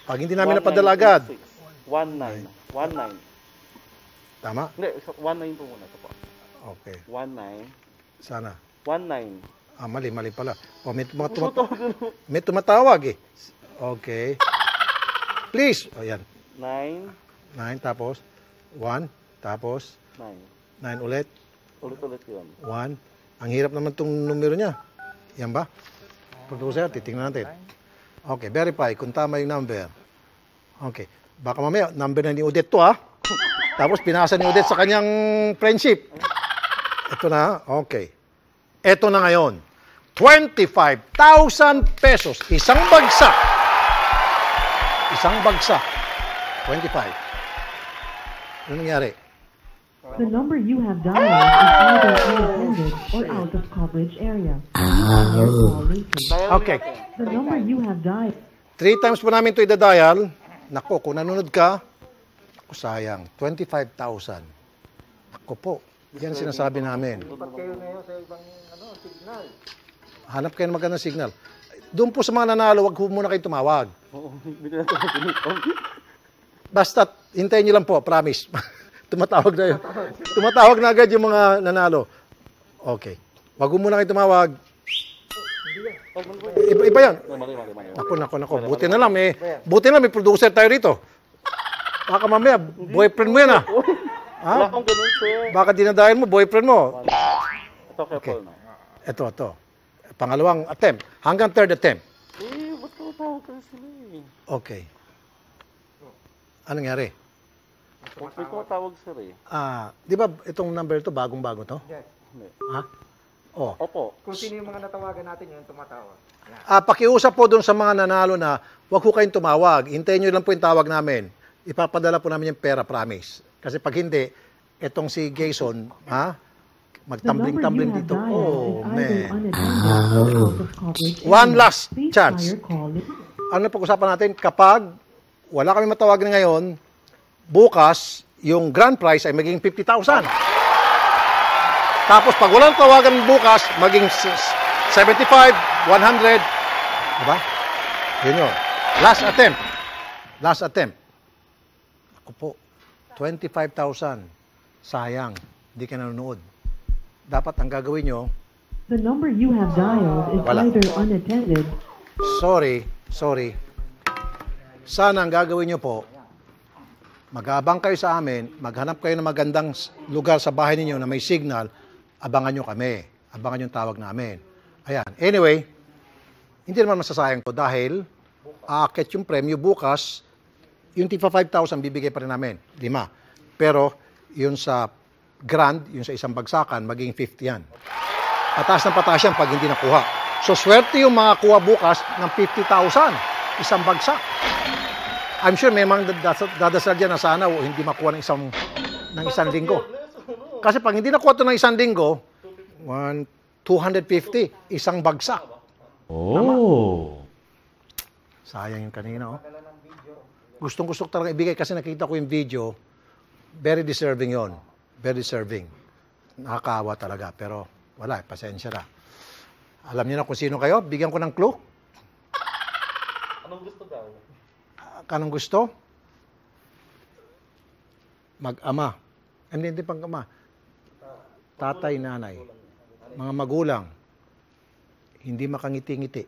Pag hindi namin napadala agad. 19. Tama? Hindi, 19 po muna. Okay. 19. Sana. 19. Mali pala. Oh, may tumatawag eh. Okay. Please. O, yan. 9. 9, tapos 1, tapos 9 ulit. Ulit yun. 1. Ang hirap naman itong numero niya. Yan ba? Producer, titingnan natin. Okay, verify kung tama yung number. Okay. Baka mamaya, number na ni Odette to Tapos pinasa ni Odette sa kanyang friendship. Ito na, okay. Ito na ngayon. 25,000 pesos. Isang bagsak. 25. Ano nangyari? The number you have dialed is either unattended or out of coverage area. Okay. The number you have dialed. 3 times po namin ito i-dial. Nako, kung nanonood ka, ako sayang. 25,000. Ako po. Yan sinasabi namin. Hanap kayo ng magandang signal. Doon po sa mga nanalo, wag muna kayo tumawag. Basta, hintayin nyo lang po, promise. Tumatawag na yun. Tumatawag na agad yung mga nanalo. Okay. Wag muna kayo tumawag. Iba yan. Naku. Buti na lang, may producer tayo rito. Baka mamaya, boyfriend mo yan Wala akong ganun, sir. Baka dinadayan mo, boyfriend mo. Ito, careful na. Ito. Pangalawang attempt. Hanggang third attempt. Ba't tumatawag ka sila Okay. Anong nangyari? May tumatawag, sir Di ba itong number ito, bagong-bago to? Yes. Oh. Opo. Kung sino yung mga natawagan natin, yung tumatawag. Pakiusap po doon sa mga nanalo na wag ko kayong tumawag. Hintayin nyo lang po yung tawag namin. Ipapadala po namin yung pera, promise. Kasi pag hindi, Itong si Jason, ha? Magtumbling-tumbling dito. Oh, man. One last chance. Ano pag-usapan natin? Kapag wala kami matawagan ngayon, bukas, yung grand prize ay maging 50,000. Tapos pag walang tawagan bukas, maging 75, 100. Diba? Yun yun. Last attempt. Last attempt. Ako po, 25,000. Sayang. Hindi ka nanonood. Dapat ang gagawin nyo, the number you have dialed is either unattended. Sorry. Sana ang gagawin nyo po, mag-aabang kayo sa amin, maghanap kayo ng magandang lugar sa bahay ninyo na may signal, abangan nyo kami. Abangan yung tawag namin. Ayan. Anyway, hindi naman masasayang to dahil aakit yung premyo bukas, yung tipa 5,000 bibigay pa rin namin. 5. Pero yun sa grand, yun sa isang bagsakan, maging 50 yan. Pataas ng pataas yan pag hindi nakuha. So, swerte yung mga kuha bukas ng 50,000. Isang bagsak. I'm sure may mga dadasal dyan na sana hindi makuha ng isang linggo. Kasi pag hindi nakuha ito ng isang linggo, 250, isang bagsak. Oh. Tama? Sayang yung kanina, oh. Gustong-gusto talaga ibigay kasi nakita ko yung video. Very deserving yon. Very deserving. Nakakaawa talaga. Pero wala, pasensya na. Alam niyo na kung sino kayo? Bigyan ko ng clue. Anong gusto daw? Anong gusto? Mag-ama. Hindi pang-ama. Tatay, nanay. Mga magulang. Hindi makangiti-ngiti.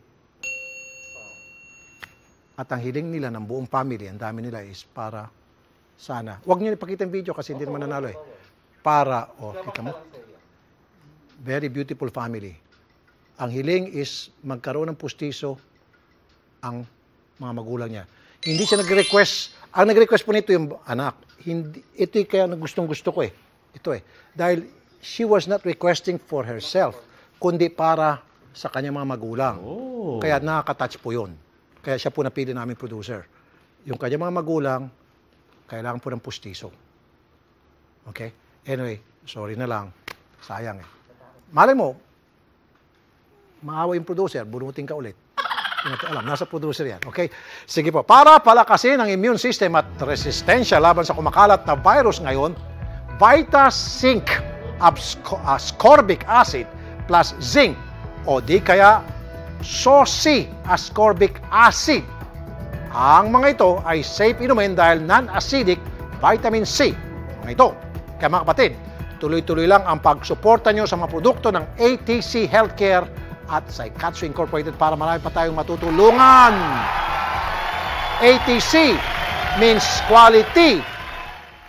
At ang hiling nila ng buong family, ang dami nila is para sana. Huwag niyo ipakita yung video kasi hindi naman nanalo eh. Para, kita mo? Very beautiful family. Ang hiling is magkaroon ng pustiso ang mga magulang niya. Hindi siya nag-request. Ang nag-request po nito yung anak. Ito kaya gustong-gusto ko eh. Ito eh. Dahil she was not requesting for herself, kundi para sa kanyang mga magulang. Oh. Kaya nakaka-touch po yun. Kaya siya po napili namin producer. Yung kanyang mga magulang, kailangan po ng pustiso. Okay? Anyway, sorry na lang. Sayang eh. Malay mo, maawa yung producer, bunutin ka ulit. Hindi natin alam, nasa producer yan. Okay? Sige po. Para palakasin ang immune system at resistensya laban sa kumakalat na virus ngayon, VitaSync ascorbic acid plus zinc o di kaya SOC ascorbic acid. Ang mga ito ay safe inumin dahil non-acidic vitamin C. Mga ito. Kaya mga kapatid, tuloy-tuloy lang ang pagsuporta nyo sa mga produkto ng ATC Healthcare at Psychiatry Incorporated para marami pa tayong matutulungan. ATC means quality.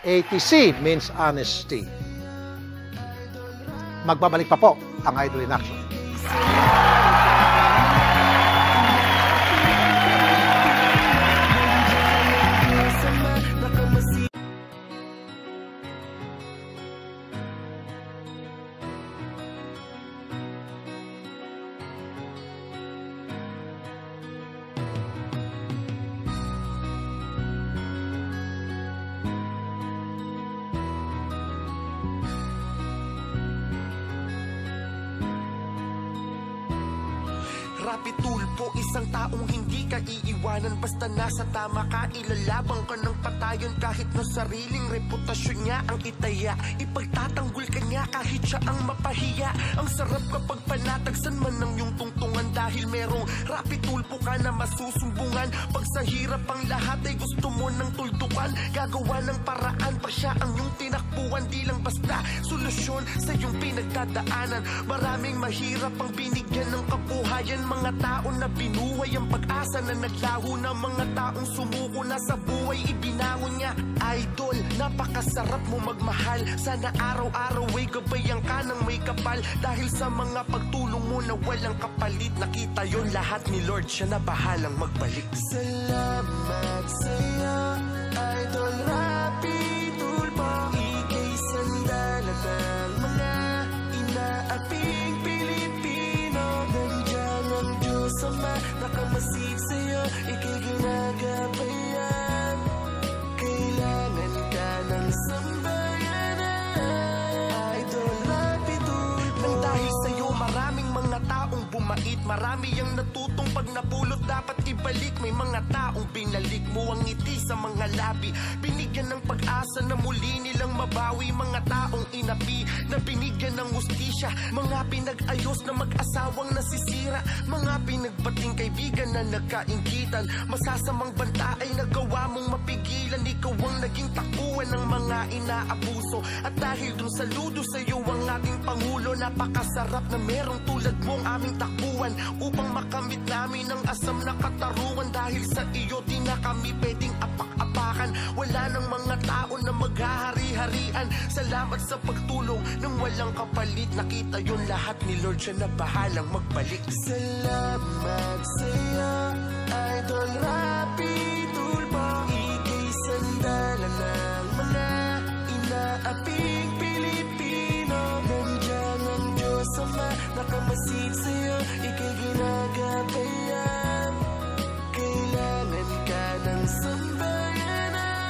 ATC means honesty. Magbabalik pa po ang Idol in Action. Rapid Tulpo, isang taong hindi ka iiwanan. Basta nasa tama ka, ilalabang ka ng patayon. Kahit na sariling reputasyon niya ang itaya, ipagtatanggol ka niya kahit siya ang mapahiya. Ang sarap kapag panatagsan man ng iyong tungtungan, dahil merong Rapid Tulpo ka na masusumbungan. Pag sa hirap ang lahat ay gusto mo ng tuldukan, gagawa ng paraan pa siya ang iyong tinakbuhan. Di lang basta solusyon sa iyong pinagdadaanan. Maraming mahirap ang binigyan ng kabuhayan. Mga tao na binuhay ang pag-asa na naglaho na. Mga taong sumuko na sa buhay ibinangon niya. Idol, napakasarap mo magmahal. Sana araw-araw ay gabayan ka ng may kapal. Dahil sa mga pagtulong mo na walang kapalit, nakita yon lahat ni Lord, siya na bahalang magbalik. Salamat sa'yo, Idol Rapid Tulpo. Ika'y sandalat ng mga inaaping Pilipino. Nandiyan ang Diyos Ama, nakamasid sa'yo, ika'y ginagabayan. Kailangan ka ng sambayanan. marami ang natutong pag napulot dapat ibalik. May mga taong binalik mo ang ngiti sa mga labi, binigyan ng pag-asa na muli nilang mabawi. Mga taong inapi na binigyan ng hustisya, mga pinag-ayos na mag-asawang nasisira, mga pinagbating kaibigan na nagkainggitan. Masasamang banta ay nagawa mong mapigilan. Ikaw ang naging takbuhan ng mga inaabuso, at dahil dun saludo sa'yo ang ating Pangulo. Napakasarap na merong tulad mong aming takbuhan upang makamit namin ang asam na katarungan. Dahil sa iyo di na kami pwedeng apak-apakan, wala nang mga tao na maghahari-harian. Salamat sa pagtulong ng walang kapalit, nakita yun lahat ni Lord, siya na bahalang magbalik. Salamat sa'yo, Idol Rafi Tulfo, ika'y sandalan ng mga inaaping Pilipino. Nandiyan ang Diyos Ama, nakamasid sa'yo, ika'y ginagabayan. Kailangan ka ng sambayanan,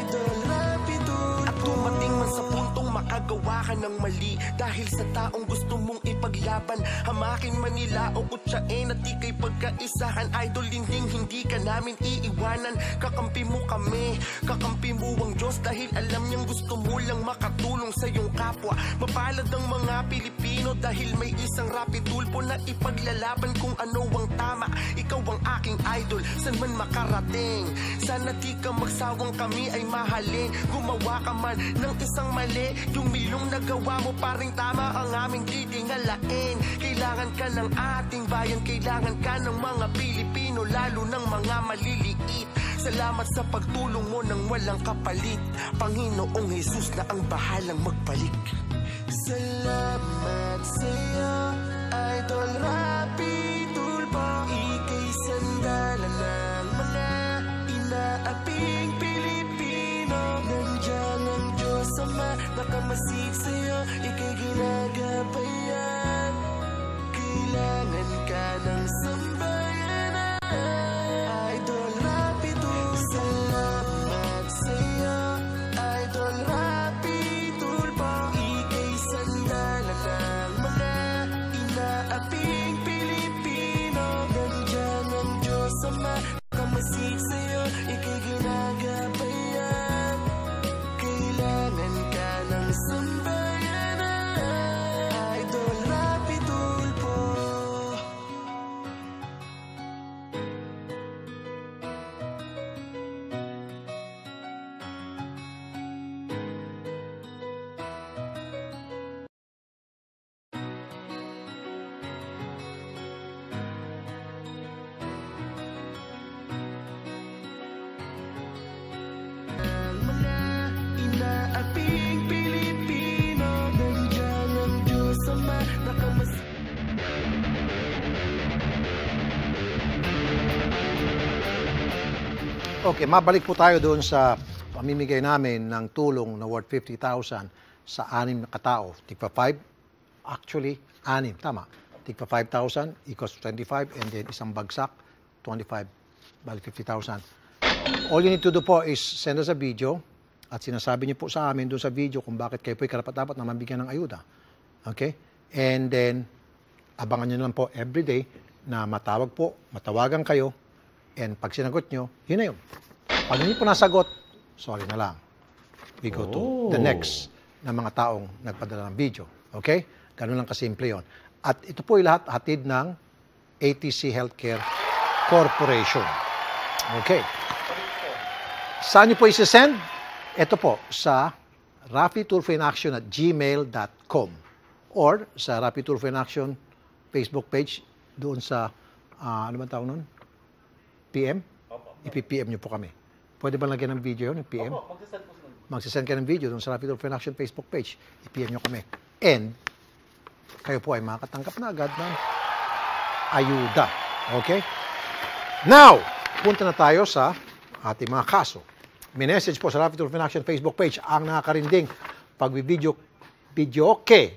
Idol Rafi Tulfo. At dumating man sa puntong makagawa ka ng mali, dahil sa taong gusto mong ipaglaban, hamakin man nila o kutsain at ika'y pagkaisahan. Idol, hindi ka namin iiwanan, kakampi mo kami, kakampi mo ang Diyos, dahil alam niyang gusto mo lang makatulong sa iyong kapwa. Mapalad ang mga Pilipino dahil may isang Rafi Tulfo na ipaglalaban kung ano ang tama. Ikaw ang aking idol, san man makarating, sana di ka magsawang kami ay mahalin. Gumawa ka man ng isang mali, yung milong nagawa mo paring tama ang aming didingalain. Kailangan ka ng ating bayan, kailangan ka ng mga Pilipino, lalo ng mga maliliit. Salamat sa pagtulong mo nang walang kapalit, Panginoong Jesus na ang bahalang magbalik. Salamat sa'yo, Idol Rafi Tulfo, ika'y sandalan ng mga inaaping Pilipino. Nandiyan ang Diyos Ama, nakamasid sa'yo, ika'y ginagabayan. Kailangan ka ng sambayanan, Idol Rafi Tulfo. Salamat sa'yo, Idol Rafi Tulfo, ika'y sandalan ng mga inaaping Pilipino. Nandiyan ang Diyos Ama, nakamasid sa'yo, ika'y ginagabayan. Kailangan ka ng sambayanan, Idol Rafi Tulfo. Inaaping Pilipino, nandiyan ang Diyos Ama, nakamasid. Okay, mabalik po tayo doon sa pamimigay namin ng tulong na worth 50,000 sa 6 na katao. Tigpa 5, actually 6, tama. Tigpa 5,000 equals 25, and then isang bagsak, 25, balik 50,000. All you need to do po is send us a video at sinasabi niyo po sa amin doon sa video kung bakit kayo po'y karapat-dapat na mabigyan ng ayuda. Okay? And then, abangan niyo lang po everyday na matawagan kayo, and pag sinagot nyo, yun na yun. Pag hindi po nasagot, sorry na lang. We go to the next na mga taong nagpadala ng video. Okay? Ganun lang kasimple yun. At ito po ay lahat hatid ng ATC Healthcare Corporation. Okay. Saan nyo po isi-send? Ito po, sa rafitulfoinaction@gmail.com or sa Rafi Tulfo in Action Facebook page, doon sa, ano ba tawag nun? PM? Ipi-PM nyo po kami. Pwede ba lagyan ng video yun, yung PM? Magsisend kayo ng video doon sa Rafi Tulfo in Action Facebook page. I-PM nyo kami. And, kayo po ay makakatanggap na agad ng ayuda. Okay? Now, punta na tayo sa ating mga kaso. Minessage po sa Rafi Tulfo in Action Facebook page ang nakakarinding pagbibideo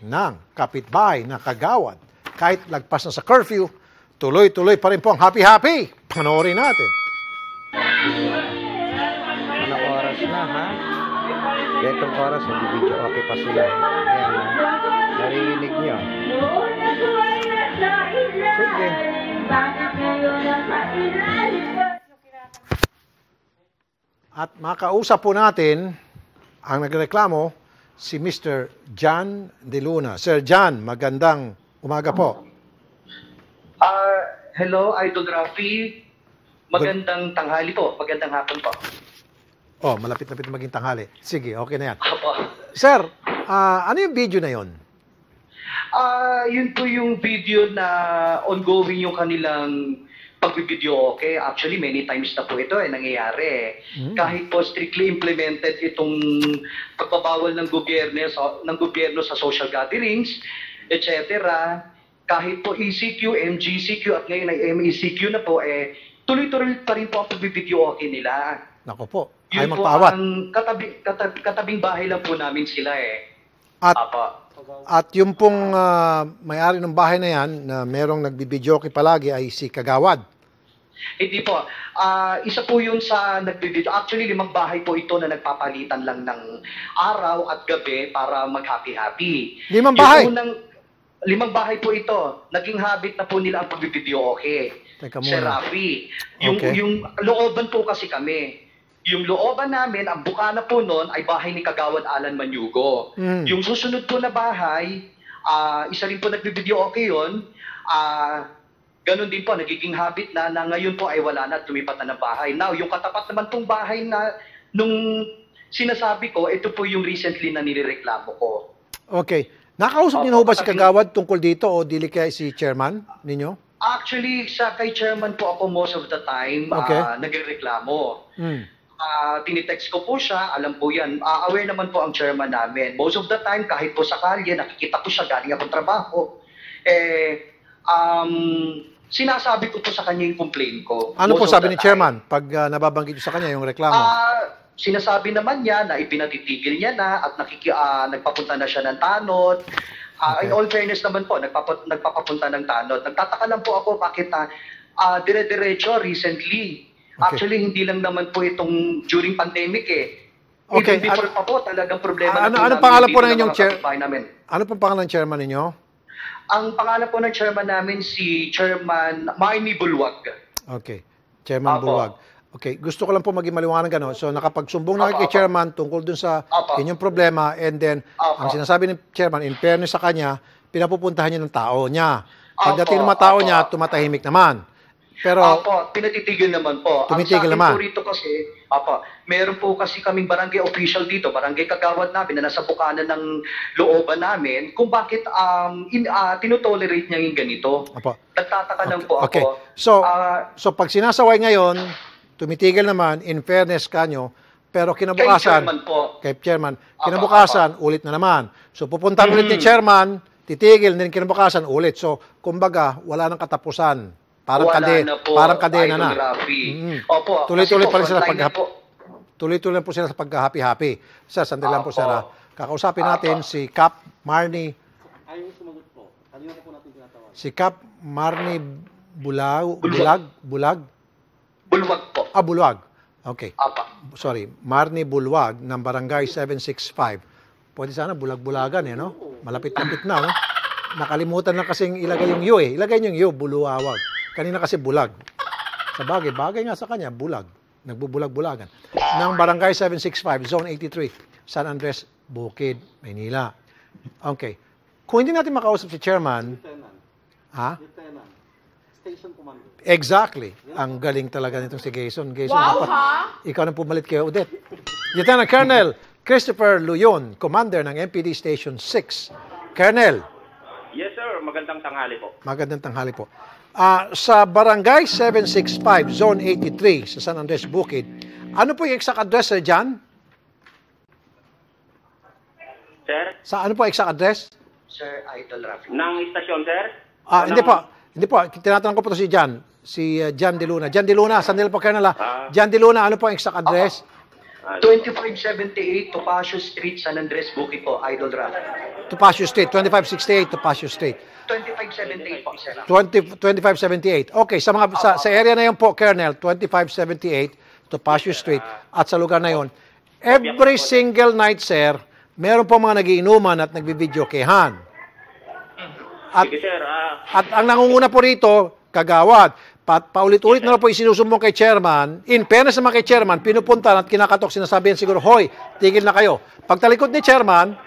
ng kapitbahay na kagawad. Kahit lagpas na sa curfew, tuloy-tuloy pa rin po ang happy-happy. Panoorin natin. Anong oras na, ha? Itong oras, nagbibideo okay pa sila. Ayan, ha? Narinig nyo. At makausap po natin ang nagreklamo si Mr. John De Luna. Sir John, magandang umaga po. Hello, Idol Rafi. Magandang tanghali po. Magandang hapon po. Oh, malapit-lapit maging tanghali. Sige, okay na yan. Sir, ano yung video na yon? Yun po yung video na ongoing yung kanilang pagbibideo. Okay, actually many times na po ito nangyayari. Kahit po strictly implemented itong pagbabawal ng gobyerno sa social gatherings, etc. Kahit po ECQ, MGCQ at ngayon ay MECQ na po, tuloy-tuloy pa rin po ang pagbibideo nila. Nako po, ay magpaawat. Yun po ang katabing bahay lang po namin sila At yung pong may-ari ng bahay na yan, na merong nagbibidyoke palagi ay si Kagawad. Hindi po. Isa po yun sa nagbibidyo. Actually, 5 bahay po ito na nagpapalitan lang ng araw at gabi para mag-happy-happy. 5 bahay? 5 bahay po ito. Naging habit na po nila ang pagbibidyo. Teka muna. Sir Rafi. Okay. Yung looban po kasi kami. Yung looban namin, ang bukana po noon ay bahay ni Kagawad Alan Manyugo. Yung susunod po na bahay, isa rin po nagbibidyo yun. Ganun din po, nagiging habit na ngayon po ay wala na at lumipat na ng bahay. Now, yung katapat naman pong bahay na nung sinasabi ko, ito po yung recently na nirereklamo ko. Okay. Nakausap niyo ba si Kagawad tungkol dito o dili kay si chairman ninyo? Actually, kay chairman po ako most of the time nagrereklamo. Tinitext ko po siya, alam po yan. Aware naman po ang chairman namin. Most of the time, kahit po sa kalye, nakikita ko siya, galing akong trabaho. Sinasabi ko po sa kanya yung complaint ko. Ano po sabi ni chairman pag nababanggit sa kanya yung reklamo? Sinasabi naman niya na ipinatitigil niya na at nagpapunta na siya ng tanod. In all fairness naman po, nagpapapunta ng tanod. Nagtataka lang po ako bakit dire-diretso recently. Actually, hindi lang naman po itong during pandemic Even before pa po, talagang problema na po ano pangalan po ng inyong chairman? Ano pong pangalan ng chairman ninyo? Ang pangalan po ng chairman namin si Chairman Marnie Bulwag. Okay. Chairman Bulwag. Okay. Gusto ko lang po maging maliwanag So, nakapagsumbong na kay chairman tungkol dun sa inyong problema and then, ang sinasabi ni chairman, in fairness sa kanya, pinapupuntahan niya ng tao niya. Pagdating ng mga tao niya, tumatahimik naman. Pero pinatitigil naman po. Tumitigil ang sa akin naman. po rito kasi, meron po kasi kaming barangay official dito, barangay Kagawad namin na nasa bukana ng looban namin kung bakit tinotolerate niya yung ganito. Nagtataka lang po ako. So pag sinasaway ngayon, tumitigil naman, in fairness kanyo, pero kinabukasan, kay chairman, kinabukasan, ulit na naman. So pupunta ulit ni chairman, titigil, din kinabukasan, ulit. So kumbaga, wala nang katapusan. Parang kadena na. Tuloy-tuloy pa rin sila tuloy-tuloy po sila sa paghahappy-happy. Sandali lang po sila. Kakausapin natin si Cap Marnie. Ayaw sumagot po. Kanina po natin tinatawag. Si Cap Marnie Bulwag po. Bulwag. Okay. Sorry. Marnie Bulwag ng Barangay 765. Pwede sana bulag-bulagan no? Malapit-lapit na, no? Nakalimutan na kasing ilagay yung U Ilagay niyo yung U, Buluwawag. Kanina kasi bulag. Sa bagay nga sa kanya, bulag. Nagbubulag-bulagan. Ng Barangay 765, Zone 83, San Andres, Bukid, Maynila. Okay. Kung hindi natin makausap si chairman, Lieutenant. Station Commander. Exactly. Ang galing talaga nitong si Jason. Wow, ikaw nang pumalit kay Odette. Lieutenant Colonel Christopher Luyon, Commander ng MPD Station 6. Colonel. Yes, sir. Magandang tanghali po. Magandang tanghali po. Sa Barangay 765, Zone 83, sa San Andres, Bukid, ano po yung exact address, Sir John? Sir? Sa ano po exact address? Sir Idol Rafi. Ng istasyon, sir? Hindi po. Tinatanong ko po si John. Si John De Luna. John De Luna, sandali po, Colonel. John De Luna, ano po ang exact address? 2578 Topacio Street, San Andres, Bukid po, Idol Rafi. Topacio Street, 2568 Topacio Street. 2578 po, sir. 2578. Okay, sa area na yun po, Colonel, 2578 Topacio Street at sa lugar na yun. Every single night, sir, meron po mga nagiinuman at nagbibidyokehan. Sige, sir. At ang nangunguna po rito, kagawad, paulit-ulit na po isinusumbong kay chairman. In fairness naman kay chairman, pinupunta at kinakatok, sinasabihan siguro, hoy, tigil na kayo. Pagtalikod ni chairman,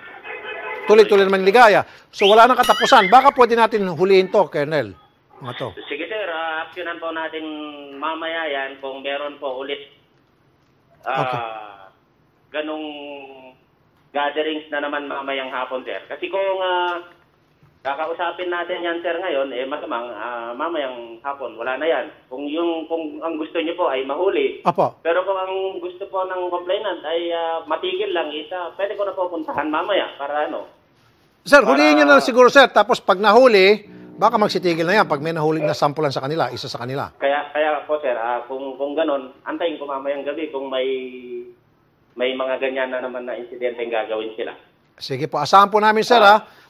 tuloy-tuloy naman ligaya. So wala nang katapusan. Baka pwede natin huliin to, Colonel. Mga to. Sige, sir. Aksyonan po natin mamaya yan kung meron po ulit ganong gatherings na naman mamayang hapon, sir. Kasi kung kakausapin natin yan, sir, ngayon, masamang mamayang hapon, wala na yan. Kung ang gusto niyo po ay mahuli. Apo. Pero kung ang gusto po ng complainant ay matigil lang, pwede ko na po puntahan mamaya para Sir, huliin nyo na siguro, sir. Tapos pag nahuli, baka magsitigil na yan. Pag may nahuling na sampulan sa kanila, isa sa kanila. Kaya po, sir, kung ganon, antayin ko mamayang gabi kung may mga ganyan na naman na insidente gagawin sila. Sige po, asahan po namin, sir,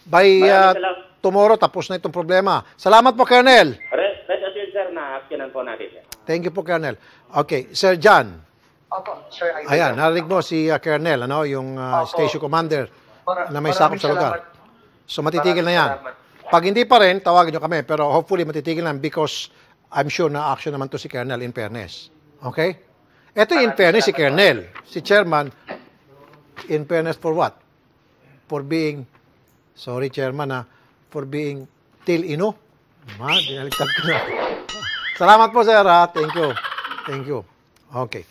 by tomorrow, tapos na itong problema. Salamat po, Colonel. Rest assured, sir, na aksyonan po natin, sir. Thank you po, Colonel. Okay, Sir John. Opo, sir. Ayan, narinig mo si Colonel, yung station commander na may sakop sa lugar. So, matitigil na yan. Pag hindi pa rin, tawagan nyo kami. Pero hopefully, matitigil na because I'm sure na action naman to si Colonel in fairness. Okay? Ito in fairness si Colonel. Si Chairman, in fairness for what? For being, sorry Chairman for being till ino. Dinaligtad ko na. Salamat po, sir, Thank you. Thank you. Okay.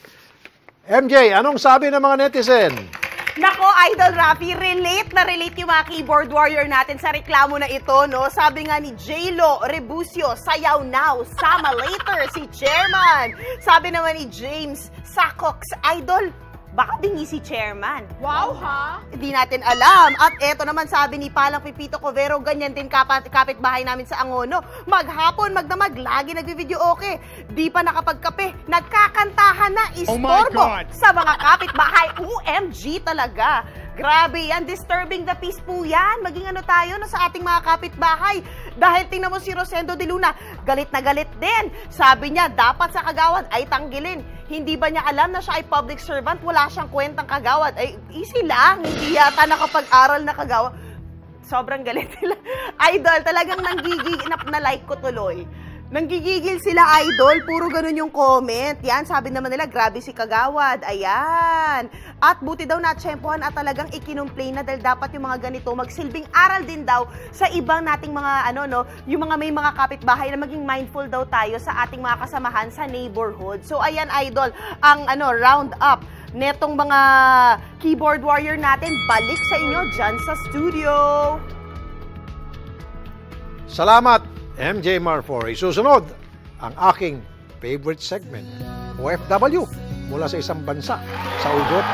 MJ, anong sabi ng mga netizen? Nako, Idol Rafi, relate na relate yung mga keyboard warrior natin sa reklamo na ito, no? Sabi nga ni J-Lo Rebusio, sayaw now, sama later, si Chairman. Sabi naman ni James Sacox, Idol, baka bingi si Chairman. Wow, ha? Hindi natin alam. At eto naman sabi ni Palang Pipito Covero, ganyan din kapitbahay namin sa Angono. Maghapon, magdamag, lagi nagbi-video okay. Di pa nakapagkape, nagkakantahan na istorbo sa mga kapitbahay. OMG talaga. Grabe yan, disturbing the peace po yan. Maging tayo sa ating mga kapitbahay. Dahil tingnan mo si Rosendo de Luna, galit na galit din. Sabi niya, dapat sa kagawad ay tanggilin. Hindi ba niya alam na siya ay public servant? Wala siyang kwentang kagawad. Ay, easy lang. Hindi yata nakapag-aral na kagawad. Sobrang galit nila. Idol, talagang nanggigigil na like ko tuloy. Nanggigigil sila, Idol. Puro ganun yung comment. Yan, sabi naman nila, grabe si Kagawad. Ayan. At buti daw natsyempohan at talagang ikinumplain na dahil dapat yung mga ganito magsilbing aral din daw sa ibang nating mga, yung mga may mga kapitbahay na maging mindful daw tayo sa ating mga kasamahan sa neighborhood. So, ayan, Idol, ang round up netong mga keyboard warrior natin, balik sa inyo dyan sa studio. Salamat, MJ Marfor. Isusunod ang aking favorite segment, OFW, mula sa isang bansa sa ugot.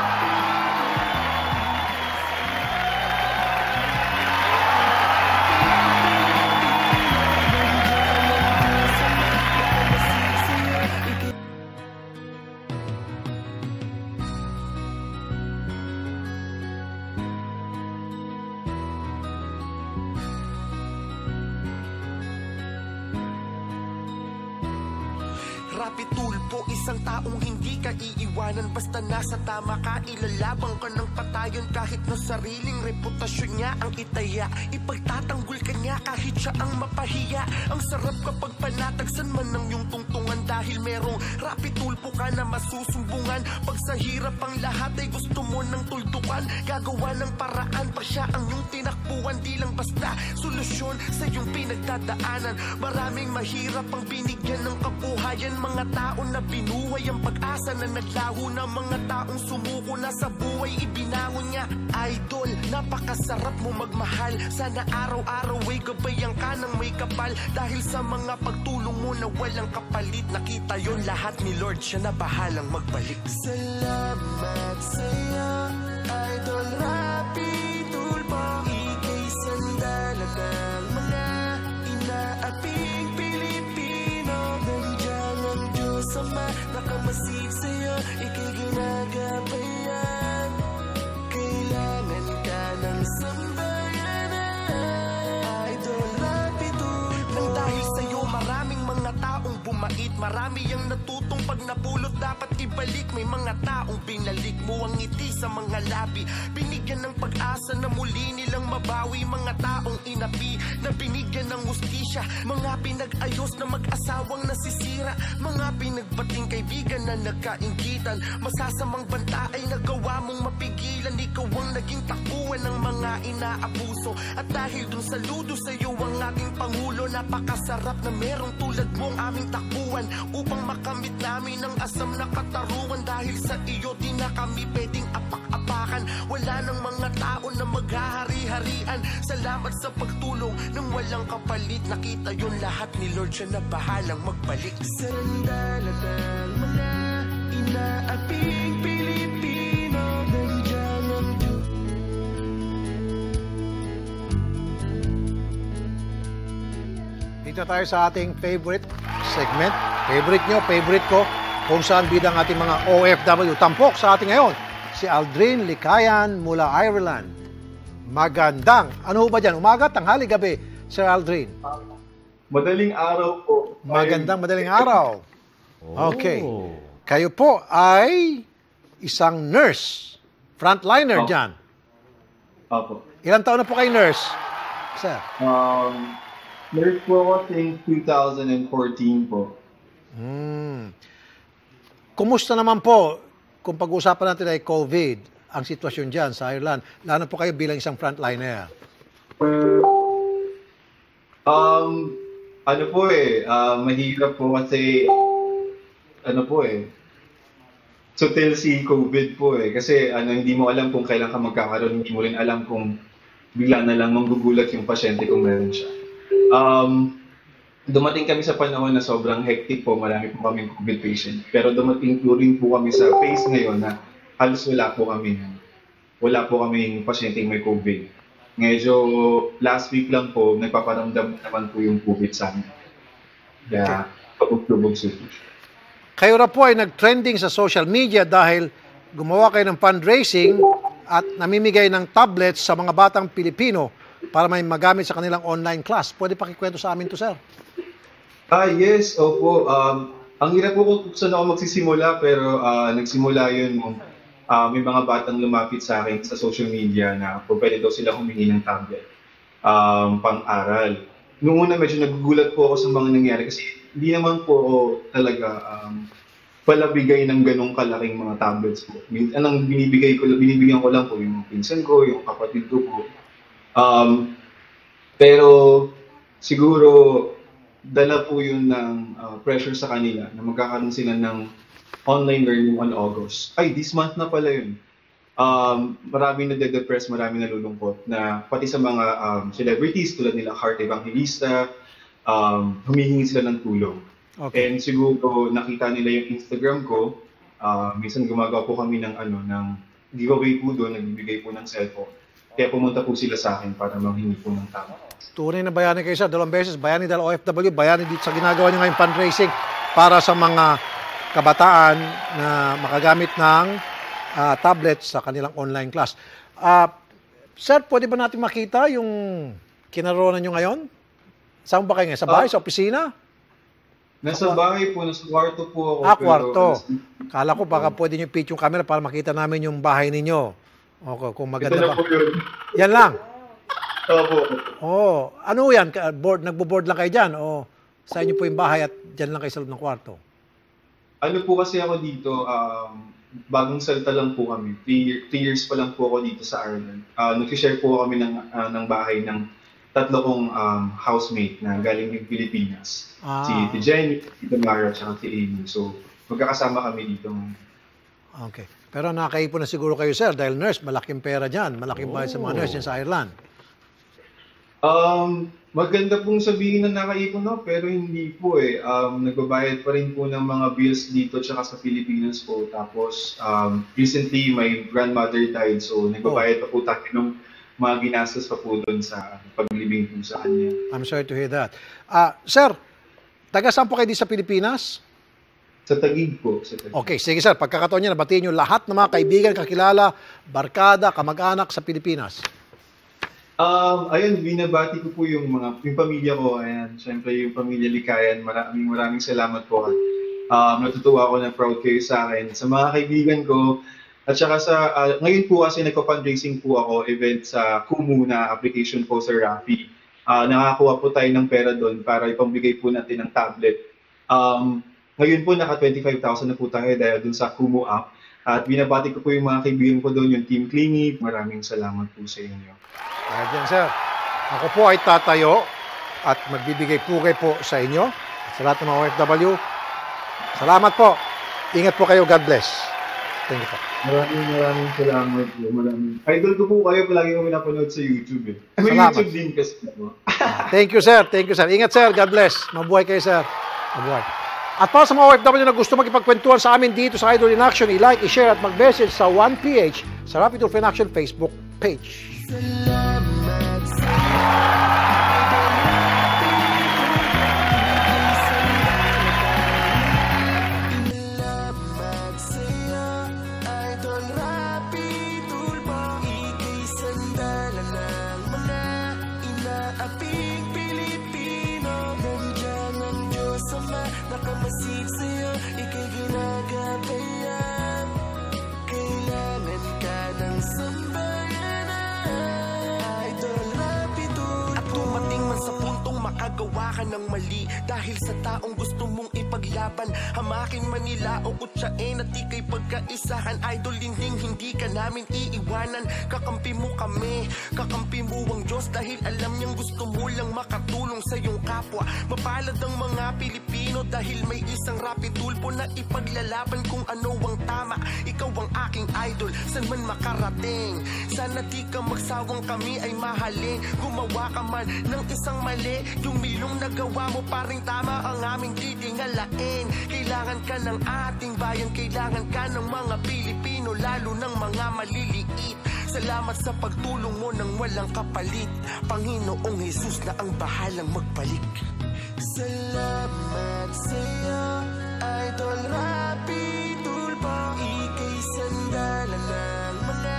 Rapi Tulpo, isang taong hindi ka iiwanan. Basta nasa tama ka, ilalabang ka ng patayon. Kahit na sariling reputasyon niya ang itaya, ipagtatanggol ka niya kahit siya ang mapahiya. Ang sarap kapag panatagsan man ng iyong tungtungan, dahil merong Rapi Tulpo ka na masusumbungan. Pag sa hirap ang lahat ay gusto mo ng tuldukan, gagawa ng paraan pa siya ang iyong tinakbuhan. Di lang basta solusyon sa iyong pinagdadaanan. Maraming mahirap ang binigyan ng kabuhayan, mga tao na binuhay ang pag-asa na naglaho na, mga taong sumuko na sa buhay ibinangon niya. Idol, napakasarap mo magmahal, sana araw-araw ay gabayan ka ng may kapal. Dahil sa mga pagtulong mo na walang kapalit, nakita yon lahat ni Lord, siya na bahalang magbalik. Salamat sa'yo, Idol Rapi Tulpo. Ika'y sandala ng mga inaaping Pilipino. Nandiyan ang Diyos Ama, nakamasid sa'yo, ika'y ginagabayan. Kailangan ka ng sambayanan, Idol Rapi Tulpo. Nang dahil sa'yo maraming mga taong bumait, marami ang natutong pag napulot dapat ibalik. May mga taong binalik mo ang ngiti sa mga labi, binigyan ng pag-asa Asa na muli nilang mabawi mga taong inapi na binigyan ng hustisya, mga pinag-ayos na mag-asawang nasisira, mga pinagbating kaibigan na nagkainggitan, masasamang banta ay nagawa mong mapigilan. Ikaw ang naging takuan ng mga inaabuso, at dahil dun saludo sa'yo ang ating Pangulo. Napakasarap na merong tulad mong aming takbuhan upang makamit namin ang asam na katarungan. Dahil sa iyo di na kami pwedeng apak-apakan, wala nang mga tao na maghahari-harian. Salamat sa pagtulong ng walang kapalit, nakita yun lahat ni Lord, siya na bahalang magbalik. Sandalatang mga inaaping Pilipino, nandiyan ang Diyos. Dito tayo sa ating favorite segment. Favorite nyo, favorite ko, kung saan bidang ating mga OFW. Tampok sa ating ngayon, si Aldrin Likayan mula Ireland. Magandang, ano ba dyan? Umaga, tanghali, gabi, Sir Aldrin? Madaling araw po. Magandang madaling araw. Okay. Kayo po ay isang nurse, frontliner dyan. Opo. Ilang taon na po kayo nurse, sir? Nurse po ako since 2014 po. Kumusta naman po kung pag-uusapan natin ay COVID, ang sitwasyon dyan sa Ireland? Lalo po kayo bilang isang frontliner. Ano po mahirap po kasi sutil si COVID po kasi hindi mo alam kung kailan ka magkakaroon, hindi mo rin alam kung bigla na lang manggugulat yung pasyente kung meron siya. Dumating kami sa panahon na sobrang hectic po, marami po kaming COVID patient. Pero dumating po rin po kami sa phase ngayon na halos wala po kaming pasyenteng may COVID. Medyo last week lang po, nagpaparamdam naman po yung COVID sa amin. Kaya, pag-uplubog siya. Kayo na po ay nag-trending sa social media dahil gumawa kayo ng fundraising at namimigay ng tablets sa mga batang Pilipino para may magamit sa kanilang online class. Pwede pakikwento sa amin to, sir? Yes, opo. Ang hirap po kung saan ako magsisimula, pero nagsimula yun nung may mga batang lumapit sa akin sa social media na pwede daw sila humingi ng tablet pang-aral. Noong una medyo nagugulat po ako sa mga nangyari kasi hindi naman po talaga palabigay ng ganong kalaking mga tablets po. Anong binibigyan ko lang po yung pinsan ko, yung kapatid ko po. Pero siguro dala po yun ng pressure sa kanila na magkakaroon sila ng online learning on August. This month na pala yun. Maraming nade-depress, maraming nalulungkot na pati sa mga celebrities tulad nila Heart Evangelista, humihingi sila ng tulong. Okay. And siguro nakita nila yung Instagram ko, minsan gumagawa po kami ng giveaway po doon, nagbibigay po ng cellphone. Kaya pumunta po sila sa akin para manghingi po ng tama. Tunay na bayani kayo, sir. 2 beses, bayani dahil OFW, bayani dito sa ginagawa nyo ngayong fundraising para sa mga kabataan na makagamit ng tablets sa kanilang online class. Sir, pwede ba natin makita yung kinaroonan nyo ngayon? Saan ba kayo ngayon? Sa bahay, sa opisina? Nasa bahay po, nasa kwarto po ako. Kwarto. Kala ko baka pwede nyo pitch yung camera para makita namin yung bahay ninyo. Okay, kung maganda ba. Yan lang? Opo. Ano yan? Nagbo-board lang kayo dyan? O sa inyo po yung bahay at dyan lang kayo sa loob ng kwarto? Ano po kasi ako dito, bagong salta lang po kami. 3 years pa lang po ako dito sa Ireland. Nag-share po kami ng bahay ng 3 kong housemate na galing ng Pilipinas. Si Jenny, si Tamara, at si Amy. So, magkakasama kami dito. Okay. Pero nakakaipon na siguro kayo, sir, dahil nurse, malaking pera dyan. Malaking bayad sa mga nurse dyan sa Ireland. Maganda pong sabihin na nakaipon na, pero hindi po nagbabayad pa rin po ng mga bills dito tsaka sa Pilipinas po. Tapos, recently, my grandmother died, so nagbabayad pa po tayo ng mga ginastos pa po doon sa paglibing po sa kanya. I'm sorry to hear that. Sir, taga saan po kayo sa Pilipinas? Sa Taguig po. Sa Taguig. Okay, sige sir, pagkakataon niya, nabatiin niyo lahat ng mga kaibigan, kakilala, barkada, kamag-anak sa Pilipinas. Ayun, binabati ko po yung pamilya ko. Ayan, syempre yung pamilya Likayan. Maraming salamat po. Natutuwa ako na proud kayo sa akin. Sa mga kaibigan ko, At saka ngayon po kasi nagpa-fundraising po ako event sa Kumu na application po sa Rappi. Nakakuha po tayo ng pera doon para ipambigay po natin ng tablet. Ngayon po naka 25,000 na po tayo dahil doon sa Kumu app. At binabati ko po yung mga kaibigan ko doon, yung Team Clingy. Maraming salamat po sa inyo. Dyan, sir. Ako po ay tatayo at magbibigay pugay po sa inyo, sa lahat ng mga OFW. Salamat po. Ingat po kayo. God bless. Thank you po. Maraming salamat po. Idol ko po kayo, palagi ko pinapanood sa YouTube eh. May Salamat. YouTube din kasi po. Thank you, sir. Thank you, sir. Ingat, sir. God bless. Mabuhay kayo, sir. Mabuhay. At para sa mga OFW na gusto magipagkwentuhan sa amin dito sa Idol in Action, i-like, i-share at mag-message sa 1PH sa Rappi Tulfo in Action Facebook page. Nakamasid sa'yo, ika'y ginagabayan. Kailangan ka ng sambayanan. Idol Rappi Tulfo. At dumating man sa puntong makagawa ka ng mali dahil sa taong gusto mong ipaglaban. Hamakin man nila o kutsain at ika'y pagkaisahan. Idol hindi ka namin iiwanan. Kakampi mo kami, kakampi mo ang Diyos dahil alam niyang gusto mo lang makatulong sa iyong kapwa. Mapalad ang mga Pilipino dahil may isang Rappi Tulfo na ipaglalaban kung ano ang tama. Ikaw ang aking idol, saan man makarating. Sana di ka magsawang kami ay mahalin. Gumawa ka man ng isang mali, yung milong nagawa mo paring tama ang aming didingalain. Kailangan ka ng ating bayan, kailangan ka ng mga Pilipino, lalo ng mga maliliit. Salamat sa pagtulong mo nang walang kapalit. Panginoong Jesus na ang bahalang magbalik. Salamat sa'yo, Idol Rappi Tulfo. Ika'y sandalan ng mga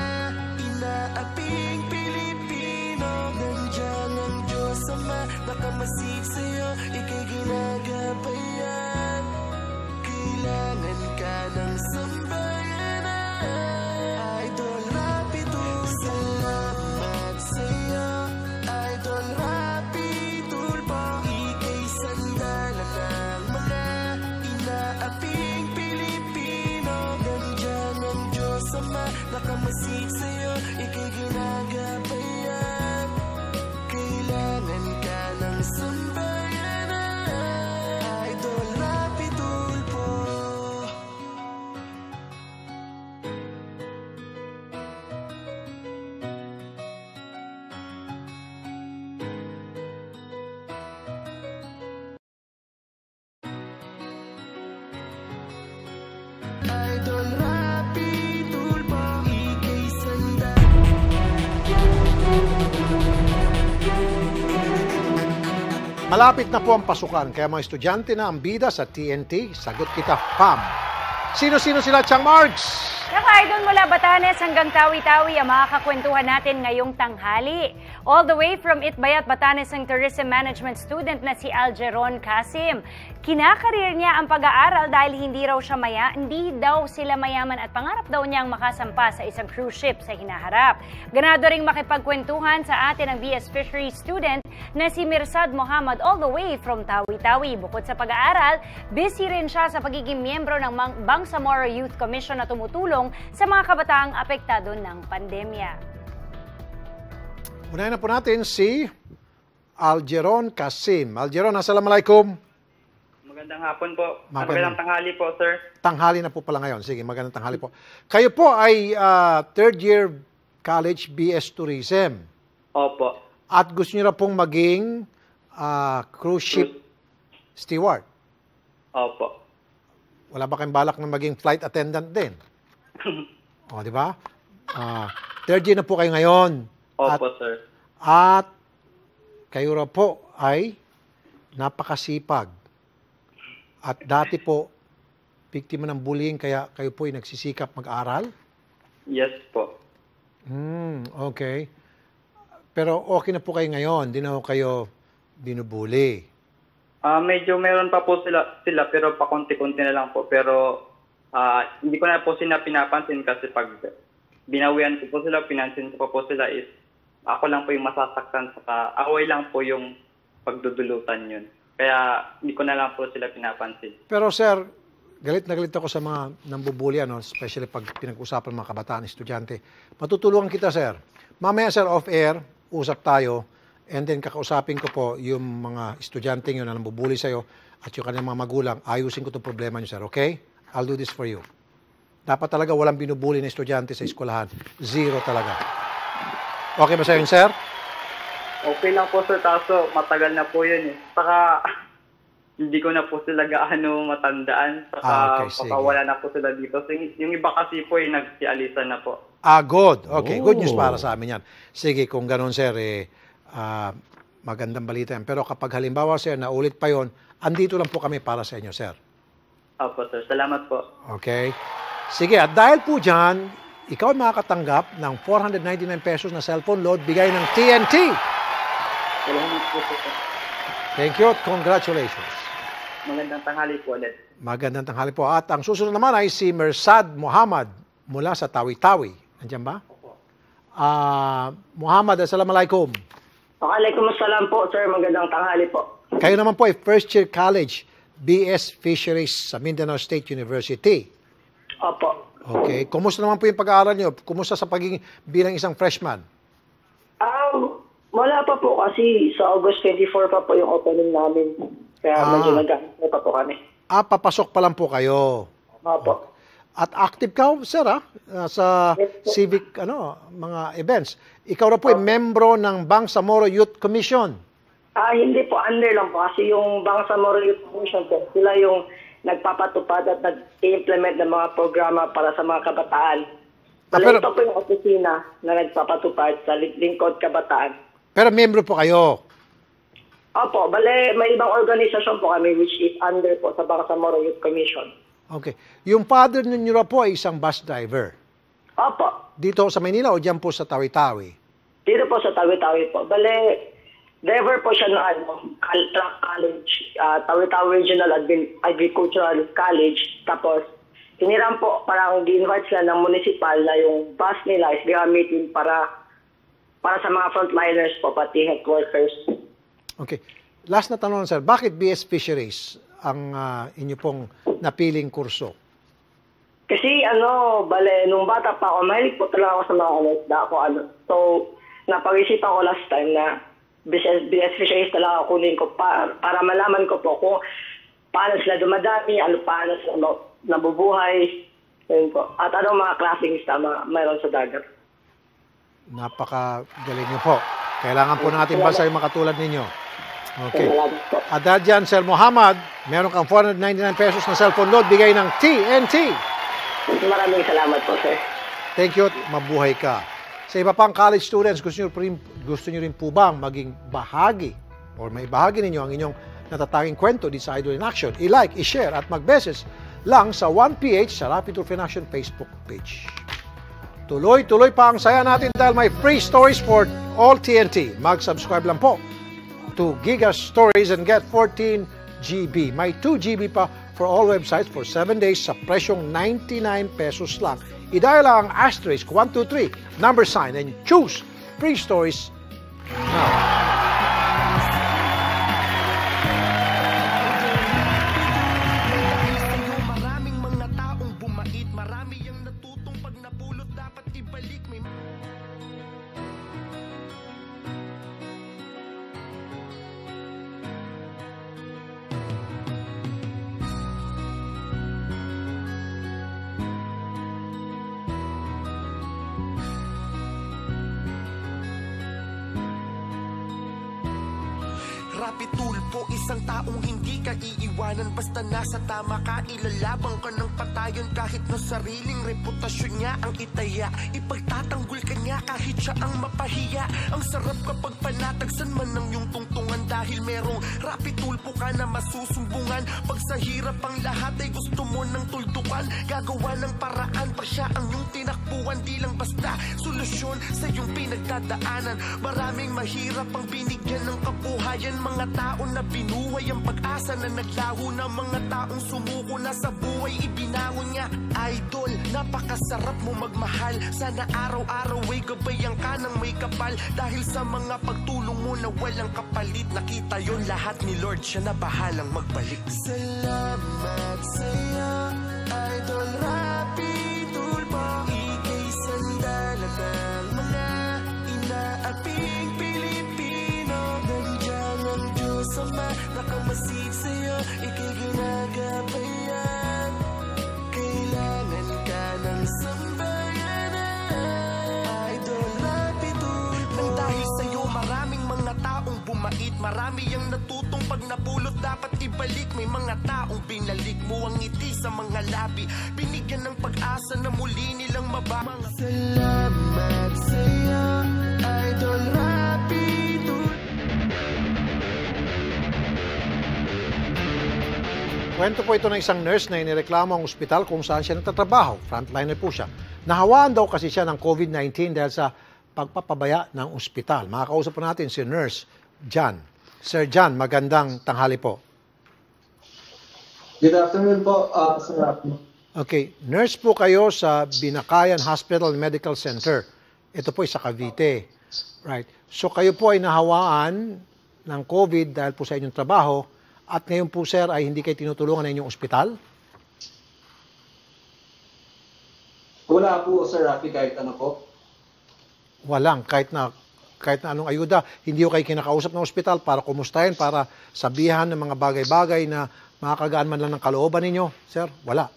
inaaping Pilipino. Nandiyan ang Diyos Ama, nakamasid sa'yo, ika'y ginagabayan. Kailangan ka ng sambayanan. Idol Rappi Tulfo. Salamat sa'yo, Idol Rappi Tulfo. Ika'y sandalan ng mga inaaping Pilipino. Nandiyan ang Diyos Ama, nakamasid sa'yo, ika'y ginagabayan. Kailangan ka ng sambayanan. Idol Rappi Tulfo. Idol Rappi Tulfo, ika'y Malapit na po ang pasukan, kaya mga estudyante na ang bida sa TNT, sagot kita, PAM. Sino-sino sila, Chang Marks? Idol mula Batanes hanggang Tawi-Tawi ang makakakwentuhan natin ngayong tanghali. All the way from Itbayat, Batanes ang tourism management student na si Algeron Kasim. Kinakarir niya ang pag-aaral dahil hindi daw sila mayaman at pangarap daw niyang makasampa sa isang cruise ship sa hinaharap. Ganado ring makipagkwentuhan sa atin ang BS Fisheries student na si Mirsad Muhammad all the way from Tawi-Tawi. Bukod sa pag-aaral, busy rin siya sa pagiging miyembro ng Bangsamoro Youth Commission na tumutulong sa mga kabataang apektado ng pandemya. Unahin na po natin si Algeron Kasim. Algeron, assalamualaikum. Magandang hapon po. Magandang tanghali po, sir. Tanghali na po pala ngayon. Sige, magandang tanghali po. Kayo po ay third year college BS Tourism. Opo. At gusto niyo na pong maging cruise ship steward. Opo. Wala ba kayong balak na maging flight attendant din? O, di ba? Third year na po kayo ngayon. Opo, sir. At kayo ra po ay napakasipag. At dati po, biktima ng bullying, kaya kayo po ay nagsisikap mag-aral? Yes po. Okay. Pero okay na po kayo ngayon, di na kayo binubuli. Medyo meron pa po sila pero pakunti-kunti na lang po. Pero Hindi ko na po sila pinapansin kasi pag binawian ko po sila, pinansin ko po sila is ako lang po yung masasaktan, saka away lang po yung pagdudulutan yun. Kaya hindi ko na lang po sila pinapansin. Pero sir, galit na galit ako sa mga nambubuli, especially pag pinag-usapan mga kabataan, estudyante. Matutulungan kita, sir. Mamaya, sir, off-air, usap tayo, and then kakausapin ko po yung mga estudyante nyo na nambubuli sa'yo at yung kanilang mga magulang. Ayusin ko itong problema nyo, sir, okay? I'll do this for you. Dapat talaga walang binubuli na estudyante sa eskwelahan. Zero talaga. Okay ba sa'yo, sir? Okay lang po, sir. Kaso matagal na po yun eh. Saka hindi ko na po sila gaano matandaan. Saka papawala na po sila dito. So, yung iba kasi po nagsialisan na po. Good. Okay, good news para sa amin yan. Sige, kung ganun, sir, magandang balita yan. Pero kapag halimbawa, sir, naulit pa yon, andito lang po kami para sa inyo, sir. Opo, sir. Salamat po. Okay. Sige, at dahil po dyan, ikaw ay makakatanggap ng 499 pesos na cellphone load bigay ng TNT. Salamat po, sir. Thank you at congratulations. Magandang tanghali po ulit. Magandang tanghali po. At ang susunod naman ay si Mersad Muhammad mula sa Tawi-Tawi. Nandiyan ba? Muhammad, assalamualaikum. Waalaikumsalam po, sir. Magandang tanghali po. Kayo naman po ay first year college, BS Fisheries sa Mindanao State University. Opo. Okay. Kumusta naman po yung pag-aaral nyo? Kumusta sa pagiging bilang isang freshman? Wala pa po kasi sa August 24 pa po yung opening namin. Kaya medyo nag-ahit pa po kami. Papasok pa lang po kayo. Opo. At active ka, sir, sa civic mga events. Ikaw na po ay membro ng Bangsamoro Youth Commission. Hindi po, under lang po. Kasi yung Bangsamoro Youth Commission po, sila yung nagpapatupad at nag-implement ng mga programa para sa mga kabataan. Ito po yung opisina na nagpapatupad sa lingkod kabataan. Pero membro po kayo? Opo, may ibang organisasyon po kami which is under po sa Bangsamoro Youth Commission. Okay. Yung father ninyo na po ay isang bus driver? Opo. Dito sa Manila o dyan po sa Tawi-Tawi? Dito po sa Tawi-Tawi po. Driver po siya ng truck college, Tawi-Tawi Regional Agricultural College. Tapos, hiniram po, parang di-invite sila ng municipal na yung bus nila is gamitin para sa mga frontliners po, pati health workers. Okay. Last na tanong, sir. Bakit BS Fisheries ang inyo pong napiling kurso? Kasi nung bata pa ako, mahilig po talaga ako sa mga So, napag-isipan ko last time na BS Fisheries talaga kunin ko para malaman ko po kung paano sila dumadami, paano sila nabubuhay, yun po. At anong mga klaseng isda mayroon sa dagat. Napakagaling niyo po. Kailangan po natin basa yung makatulad ninyo. Okay. At dahil dyan, Sir Muhammad, meron kang 499 pesos na cellphone load bigay ng TNT. Maraming salamat po, sir. Thank you at mabuhay ka. Sa iba pang college students, gusto nyo rin po bang maging bahagi or may bahagi ninyo ang inyong natatanging kwento di sa Idol in Action? I-like, i-share at mag-message lang sa 1PH sa Rapid Tulfo in Action Facebook page. Tuloy-tuloy pa ang saya natin dahil may free stories for all TNT. Mag-subscribe lang po to Giga Stories and get 14 GB. May 2 GB pa for all websites for 7 days sa presyong 99 pesos lang. I-dial lang ang asterisk 123 number sign and choose free stories now. Rapid Tulfo, isang taong hindi ka iiwanan. Basta nasa tama ka, ilalabang ka ng patayon. Kahit na sariling reputasyon niya ang itaya, ipagtatanggol ka niya kahit siya ang mapahiya. Ang sarap kapag panatagsan man ng iyong tungtungan, dahil merong Rapid Tulfo ka na masusumbungan. Pag sa hirap ang lahat ay gusto mo ng tuldukan, gagawa ng paraan pa siya ang iyong tinakbuhan. Di lang basta solusyon solusyon sa iyong pinagdadaanan. Maraming mahirap ang binigyan ng kabuhayan, mga tao na binuhay ang pag-asa na naglaho na, mga taong sumuko na sa buhay ibinangon niya. Idol, napakasarap mo magmahal, sana araw-araw ay gabayan ka ng may kapal, dahil sa mga pagtulong mo na walang kapalit, nakita yon lahat ni Lord, siya na bahalang magbalik. Salamat sa'yo, Idol Rafi Tulfo, ika'y sandala ng mga inaaping Pilipino. Nandiyan ang Diyos Ama, nakamasid sa'yo, ika'y ginagabayan. Kailangan ka ng sambayanan, Idol Rafi Tulfo. Nang dahil sa'yo maraming mga taong bumait, marami ang natutong pag napulot dapat ibalik. May mga taong binalik mo ang ngiti sa mga labi, binigyan ng pag-asa na muli nilang mabamang. Salamat sa'yo, Idol Rafi Tulfo. Kwento po ito ng isang nurse na inireklamo ang ospital kung saan siya nagtatrabaho. Frontliner po siya. Nahawaan daw kasi siya ng COVID-19 dahil sa pagpapabaya ng ospital. Makakausap po natin si Nurse John. Sir John, magandang tanghali po. Good afternoon po, Sir Rafi. Okay, nurse po kayo sa Binakayan Hospital and Medical Center. Ito po ay sa Cavite. Right. So kayo po ay nahawaan ng COVID dahil po sa inyong trabaho, at ngayon po, sir, ay hindi kayo tinutulungan ng inyong ospital? Wala po, Sir Rafi, kahit ano po. Walang, kahit na anong ayuda. Hindi ko kayo kinakausap ng ospital para kumustahin, para sabihan ng mga bagay-bagay na makakagaan man lang ng kalooban ninyo? Sir, wala.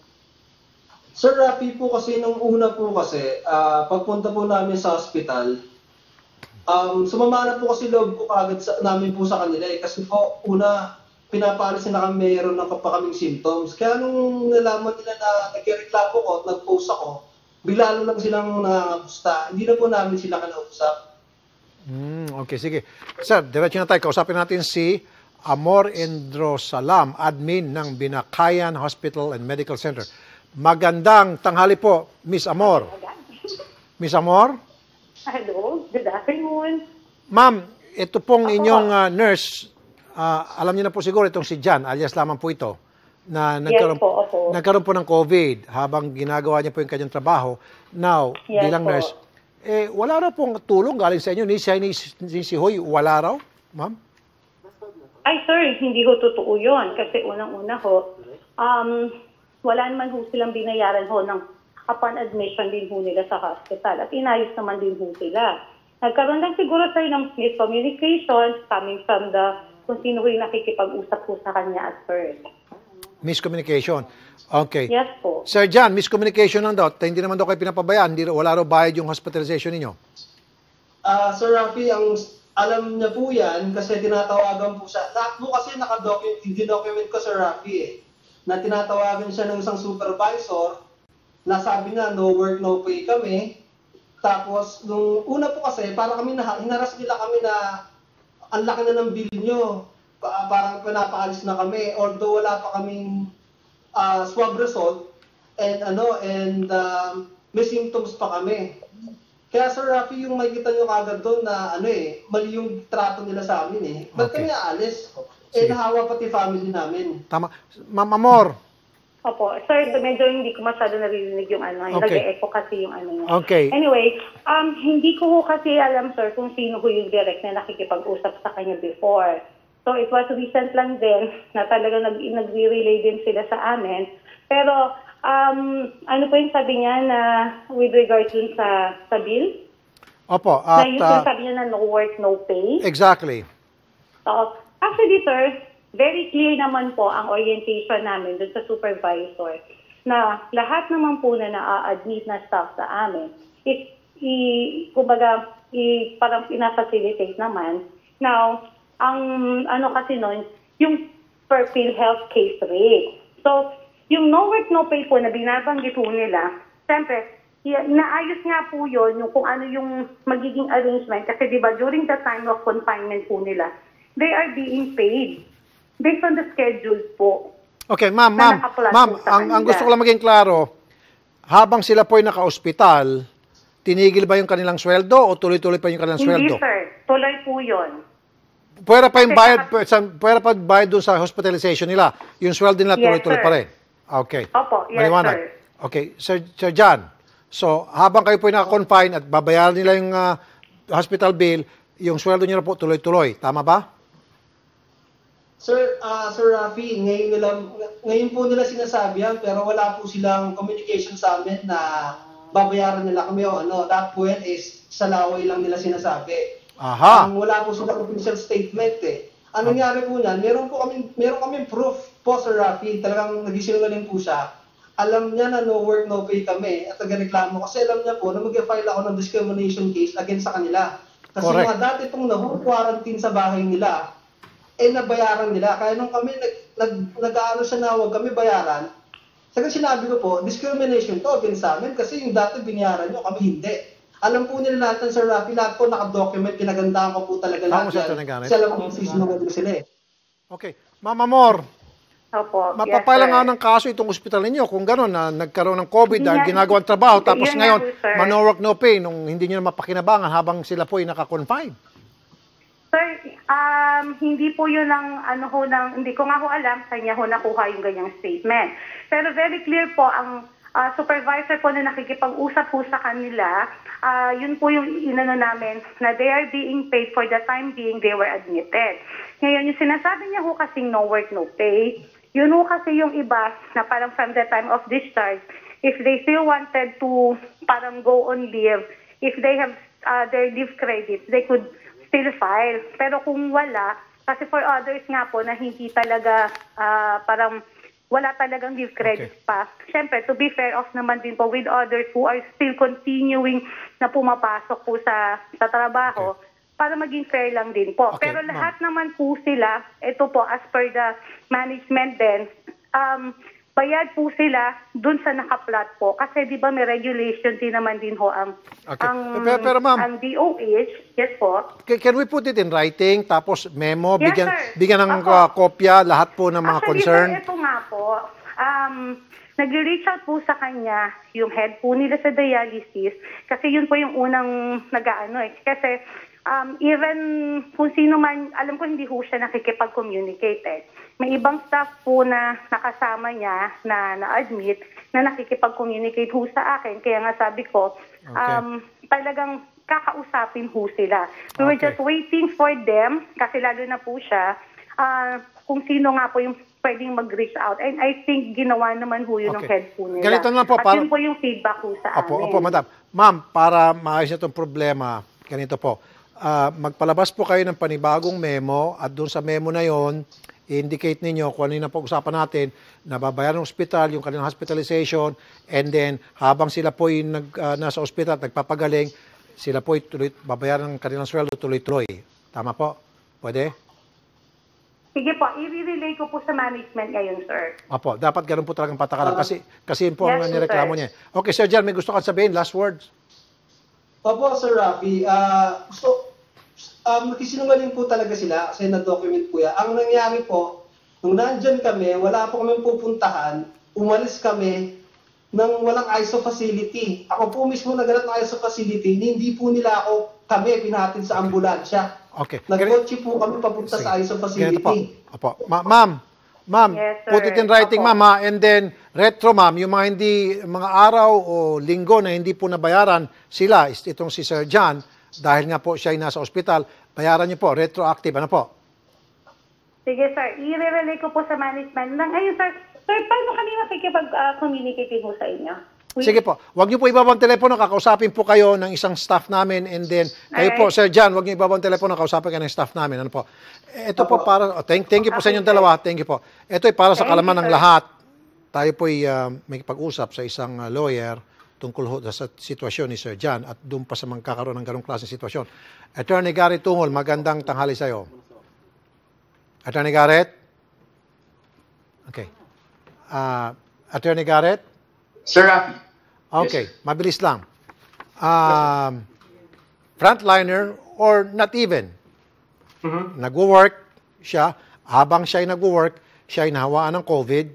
Sir Rafi po kasi, nung una po kasi, pagpunta po namin sa ospital, sumama na po kasi loob ko kagad namin po sa kanila eh. Kasi po, una, pinapalisin na kami, mayroon na pa kaming symptoms. Kaya nung nalaman nila na nagreklamo ko at nag-post ako, bigla lang silang nangangamusta. Hindi na po namin sila kanausap. Okay, sige. Sir, diretso na tayo. Kausapin natin si Amor Endrosalam, admin ng Binakayan Hospital and Medical Center. Magandang tanghali po, Miss Amor. Miss Amor? Hello, good afternoon. Ma'am, ito pong inyong nurse, alam niyo na po siguro itong si John, alias lamang po ito, na nagkaroon po ng COVID habang ginagawa niya po yung kanyang trabaho. Now, bilang nurse, wala raw pong tulong galing sa inyo, ni si Hoy, wala raw, ma'am? Ay, sir, hindi ho totoo yun. Kasi unang-una ho, wala naman ho silang binayaran ho ng upon admission din ho nila sa hospital. At inayos naman din ho sila. Nagkaroon lang siguro, sir, ng miscommunication coming from kung sino ho yung nakikipag-usap po sa kanya at first. Miscommunication. Okay. Yes po. Sir John, miscommunication lang daw. Hindi naman daw kayo pinapabayaan. Wala raw bayad yung hospitalization ninyo. Sir Rafi, alam niya po yan kasi tinatawagan po siya. Lahat po kasi naka-document ko, Sir Rafi na tinatawagan siya ng isang supervisor na sabi nga, no work, no pay kami. Tapos, nung una po kasi, para kami hinaras nila kami na ang laki na ng bill nyo. Parang pinapaalis na kami. Although wala pa kaming swab result and may symptoms pa kami. Kaya Sir Rafi, yung makikita nyo kagad doon na mali yung trato nila sa amin Ba't kami aalis? Nahawa pati family namin. Tama. Ma'am Amor. Opo. Sir, medyo hindi ko masyado naririnig yung nag-e-echo kasi yung niya. Okay. Anyway, hindi ko kasi alam, sir, kung sino ho yung direct na nakikipag-usap sa kanya before. So, it was recent lang din na talaga nag-relay din sila sa amin. Pero, ano po yung sabi niya na with regards dun sa bill? Opo. Na yung sabi niya na no work, no pay? Exactly. So, actually, sir, very clear naman po ang orientation namin dun sa supervisor na lahat naman po na na-admit na staff sa amin, parang pinafacilitate naman. Now, ang kasi nun, yung per PhilHealth case rate. So, yung no work, no pay po na binabanggit po nila, siyempre, inaayos nga po yun, yung kung ano yung magiging arrangement. Kasi diba, during the time of confinement po nila, they are being paid based on the schedule po. Okay, ma'am, ang gusto ko lang maging klaro, habang sila po ay naka-ospital, tinigil ba yung kanilang sweldo o tuloy-tuloy pa yung kanilang sweldo? Hindi, sir. Tuloy po yun. Pwera pa yung bayad, pwera pa bayad doon sa hospitalization nila. Yung sweldo nila tuloy-tuloy pa rin. Okay. Opo, yes, Maliwanag. sir. Okay, Sir John. So, habang kayo po naka-confine at babayaran nila yung hospital bill, yung sweldo nila po tuloy-tuloy. Tama ba? Sir Rafi, ngayon po nila sinasabi yan, pero wala po silang communication sa amin na babayaran nila kami o ano. That po yan is sa laway lang nila sinasabi. Aha. Wala po silang official statement eh. Ang nangyari po niyan, meron kami proof po, Sir Rafi, talagang nagisinungaling po siya. Alam niya na no work, no pay kami at nagreklamo kasi alam niya po na mag-file ako ng discrimination case against sa kanila. Kasi Correct. mga dati pong na-quarantine sa bahay nila, nabayaran nila. Kaya nung kami nag-aano siya na huwag kami bayaran, sinabi ko po, discrimination to against sa amin kasi yung dati binayaran nyo, kami hindi. Alam po nila lahat ng Sir Rafi, lahat po naka-document, pinagandaan ko po talaga lahat yan. Kasi alam ko sinungaling sila eh. Okay. Mama Mor, Opo, mapapailan nga ng kaso itong ospital ninyo kung gano'n na nagkaroon ng COVID dahil ginagawang trabaho tapos ngayon no work, no pay nung hindi nyo na mapakinabangan habang sila po ay naka-confine. Sir, hindi po yun ang hindi ko nga ho alam sa niya ho nakuha yung ganyang statement. Pero very clear po ang supervisor po na nakikipag-usap po sa kanila, yun po yung inano namin na they are being paid for the time being they were admitted. Ngayon, yung sinasabi niya ho kasing no work, no pay, yun ho kasi yung iba na parang from the time of discharge, if they still wanted to parang go on leave, if they have their leave credits, they could still file. Pero kung wala, kasi for others nga po na hindi talaga parang wala talagang leave credits pa. Siyempre, to be fair off naman din po with others who are still continuing na pumapasok po sa trabaho para maging fair lang din po. Pero lahat naman po sila, ito po as per the management din, bayad po sila dun sa naka-plot po. Kasi di ba may regulation din naman din ho ang Pero ma'am, ang DOH. Yes po. Can we put it in writing tapos memo, Yes, bigyan ng kopya lahat po ng mga concern? Actually, ito nga po, nag-reach out po sa kanya yung head po nila sa dialysis kasi yun po yung unang nag-aano eh. Kasi even kung sino man, alam ko hindi ho siya nakikipag-communicate eh. May ibang staff po na nakasama niya na na-admit na nakikipag-communicate ho sa akin. Kaya nga sabi ko, talagang kakausapin ho sila. We were just waiting for them kasi lalo na po siya kung sino nga po yung pwedeng mag-reach out. And I think ginawa naman ho yun ng head po nila. Ganito na po. At yun po yung feedback ho sa amin. Opo, madam. Ma'am, para maayos na itong problema, ganito po. Magpalabas po kayo ng panibagong memo at doon sa memo na yon i-indicate ninyo kung ano yung pag-usapan natin na babayaran ng hospital, yung kanilang hospitalization, and then habang sila po yung nasa hospital at nagpapagaling, sila po babayaran ng kanilang sweldo tuloy-tuloy. Tama po? Pwede? Sige po, i-relay ko po sa management ngayon, sir. Opo, dapat ganun po talagang patakaran kasi yun po ang nireklamo niya. Okay, Sir Jan, may gusto kang sabihin? Last words? Opo, Sir Rafi. Nagsisinungaling po talaga sila kasi na-document po yan. Ang nangyari po, nung nandyan kami, wala po kami pupuntahan, umalis kami ng walang ISO facility. Ako po mismo nagalat ng ISO facility, hindi po nila kami pinahatid sa ambulansya. Okay. Nag-kotse po kami papunta sa ISO facility. Opo. Ma'am, yes, put it in writing, ma'am, ha? And then, retro, ma'am, yung mga araw o linggo na hindi po nabayaran sila, itong si Sir John, dahil nga po siya ay nasa ospital, bayaran niyo po, retroactive, ano po? Sige, sir. I-relay ko po sa management. Ayun, sir. Sir, paano kami makikipag-communicate mo sa inyo? Sige po. Huwag niyo po ibabang telepono, kakausapin po kayo ng isang staff namin, and then, kayo po, Sir John, huwag niyo ibabang telepono, kakausapin kayo ng staff namin, ano po? Ito po para, thank you po sa inyong dalawa, thank you po. Ito ay para sa kalaman ng lahat. Tayo po ay may pag-usap sa isang lawyer tungkol sa sitwasyon ni Sir John at doon pa sa magkakaroon ng ganong klaseng sitwasyon. Attorney Garrett Tungol, magandang tanghali sa iyo. Attorney Garrett? Okay. Attorney Garrett? Sir Rafi. Okay, mabilis lang. Frontliner or not even. Nag-work siya, habang siya ay nag-work, siya ay nahawaan ng COVID.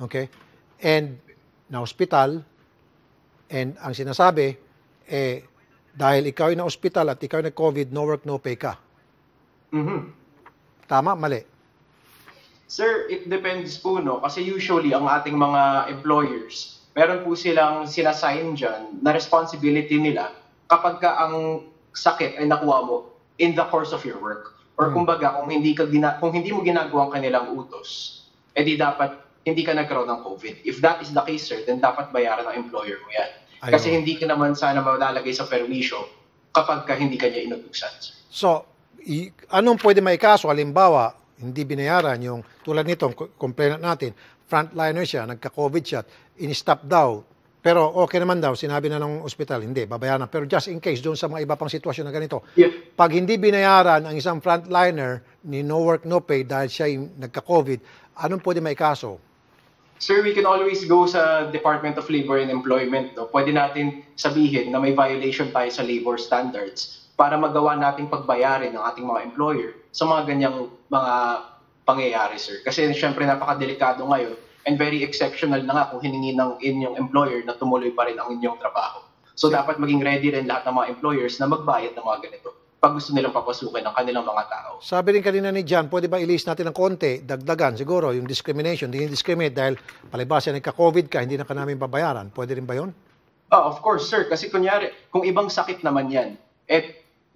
Okay? And na-hospital. And ang sinasabi, dahil ikaw ay na-hospital at ikaw ay na-COVID, no work, no pay ka. Tama, mali? Sir, it depends po, no? Kasi usually, ang ating mga employers, meron po silang sinasign dyan na responsibility nila kapag ka ang sakit ay nakuha mo in the course of your work. Or kumbaga, kung hindi mo ginagawa ang kanilang utos, edi dapat hindi ka nagkaroon ng COVID. If that is the case, sir, then dapat bayaran ng employer mo yan. Kasi hindi ka naman sana malalagay sa perwisyo kapag ka hindi ka niya inutusan. So, anong pwede maikaso? Halimbawa, hindi binayaran yung tulad nito, complainant natin, frontliner siya, nagka-COVID siya, in-stop daw, pero okay naman daw, sinabi na ng ospital, hindi, babayaran. Pero just in case, doon sa mga iba pang sitwasyon na ganito, pag hindi binayaran ang isang frontliner ni no work, no pay dahil siya nagka-COVID, anong pwede maikaso? Sir, we can always go sa Department of Labor and Employment. No? Pwede natin sabihin na may violation tayo sa labor standards para magawa nating pagbayarin ng ating mga employer sa mga ganyang mga pangyayari, sir. Kasi syempre napakadelikado ngayon and very exceptional na nga kung hiningi ng inyong employer na tumuloy pa rin ang inyong trabaho. So dapat maging ready rin lahat ng mga employers na magbayad ng mga ganito pag gusto nilang papasukin ng kanilang mga tao. Sabi rin kanina ni John, pwede ba i-list natin ng konti, dagdagan siguro yung discrimination, hindi discriminate dahil palibasa nagka-COVID ka, hindi na ka namin babayaran. Pwede rin ba yun? Of course, sir. Kasi kunyari, kung ibang sakit naman yan,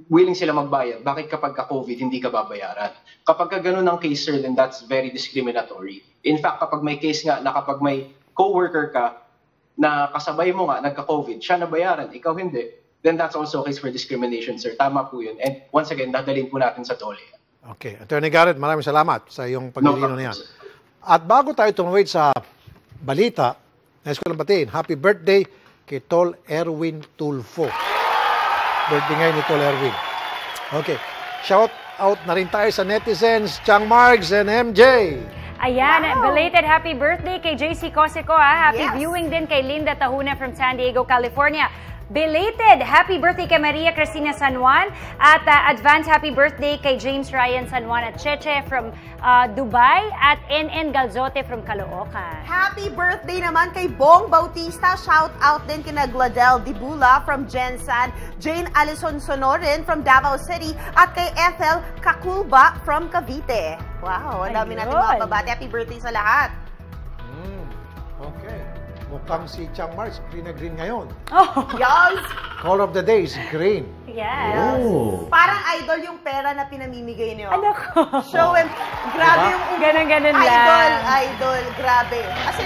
willing sila magbayad. Bakit kapag ka-COVID, hindi ka babayaran? Kapag ka ganun ang case, sir, then that's very discriminatory. In fact, kapag may case nga na kapag may co-worker ka na kasabay mo nga, nagka-COVID, siya nabayaran, ikaw hindi, then that's also a case for discrimination, sir. Tama po yun. And once again, dadalhin po natin sa DOLE. Okay. Attorney Garrett, maraming salamat sa iyong paglilinaw na yan. At bago tayo tumawid sa balita, nais ko lang batiin, happy birthday kay Tol Erwin Tulfo. Birthday ngayon ni Tol Erwin. Okay. Shout out na rin tayo sa netizens, Chang Margs and MJ. Ayan, belated happy birthday kay JC Cosico. Happy viewing din kay Linda Tahuna from San Diego, California. Belated happy birthday kay Maria Cristina San Juan at advance happy birthday kay James Ryan San Juan at Cheche from Dubai at NN Galzote from Caloocan. Happy birthday naman kay Bong Bautista. Shout out din kina Gladel Dibula from Jensan, Jane Alison Sonorin from Davao City at kay Ethel Kakulba from Cavite. Wow, ang dami natin mga babati. Happy birthday sa lahat. Okay. Mukhang si Chang Marks, green na green ngayon. Yes! Color of the day is green. Yes. Oh. Parang idol yung pera na pinamimigay niyo. Ano ko? Show him. Grabe yung Ganon-ganon lang. Idol, grabe. Kasi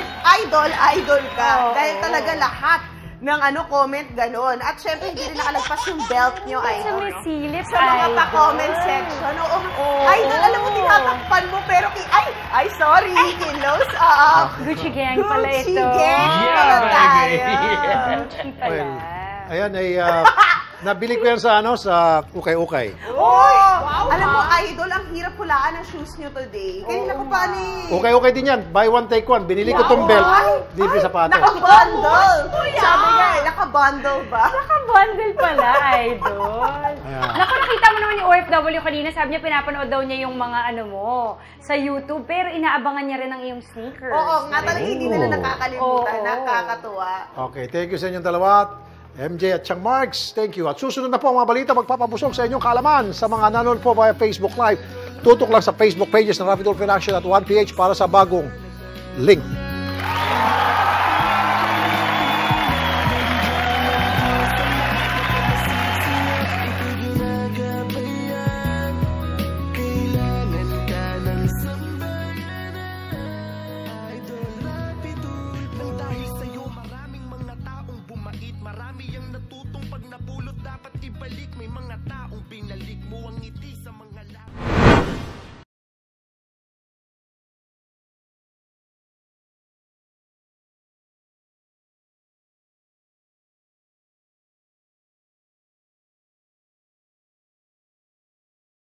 idol ka. Dahil talaga lahat ng comment, ganon. At syempre, hindi rin nakalagpas yung belt nyo, idol. Sumisilip, sa mga pa-comment section. Idol, alam mo, tinatakpan mo, pero sorry, close up. Gucci gang pala ito. Gucci gang pala tayo. Gucci pala. Ayan ay nabili ko yan sa sa ukay-ukay. Alam mo, idol, ang hirap hulaan ng shoes nyo today. Kanina ko pa ni... Ukay-ukay din yan. Buy one, take one. Binili ko tong belt. Libre sapatos. Naka-bundle. Sabi nga, naka-bundle ba? Naka-bundle pala, idol. Naku, nakita mo naman yung OFW kanina. Sabi niya, pinapanood daw niya yung mga sa YouTube. Pero inaabangan niya rin ang iyong sneakers. Oo, nga talaga hindi nila nakakalimutan. Nakakatuwa. Okay, thank you sa inyong dalawa. MJ at Chang Marks, thank you. At susunod na po ang mga balita, magpapabusog sa inyong kaalaman sa mga nanonood po via Facebook Live. Tutok lang sa Facebook pages ng Rafi Tulfo in Action at 1PH para sa bagong link. Marami ang natutong pag napulot dapat ibalik. May mga taong binalik mo ang ngiti sa mga labi.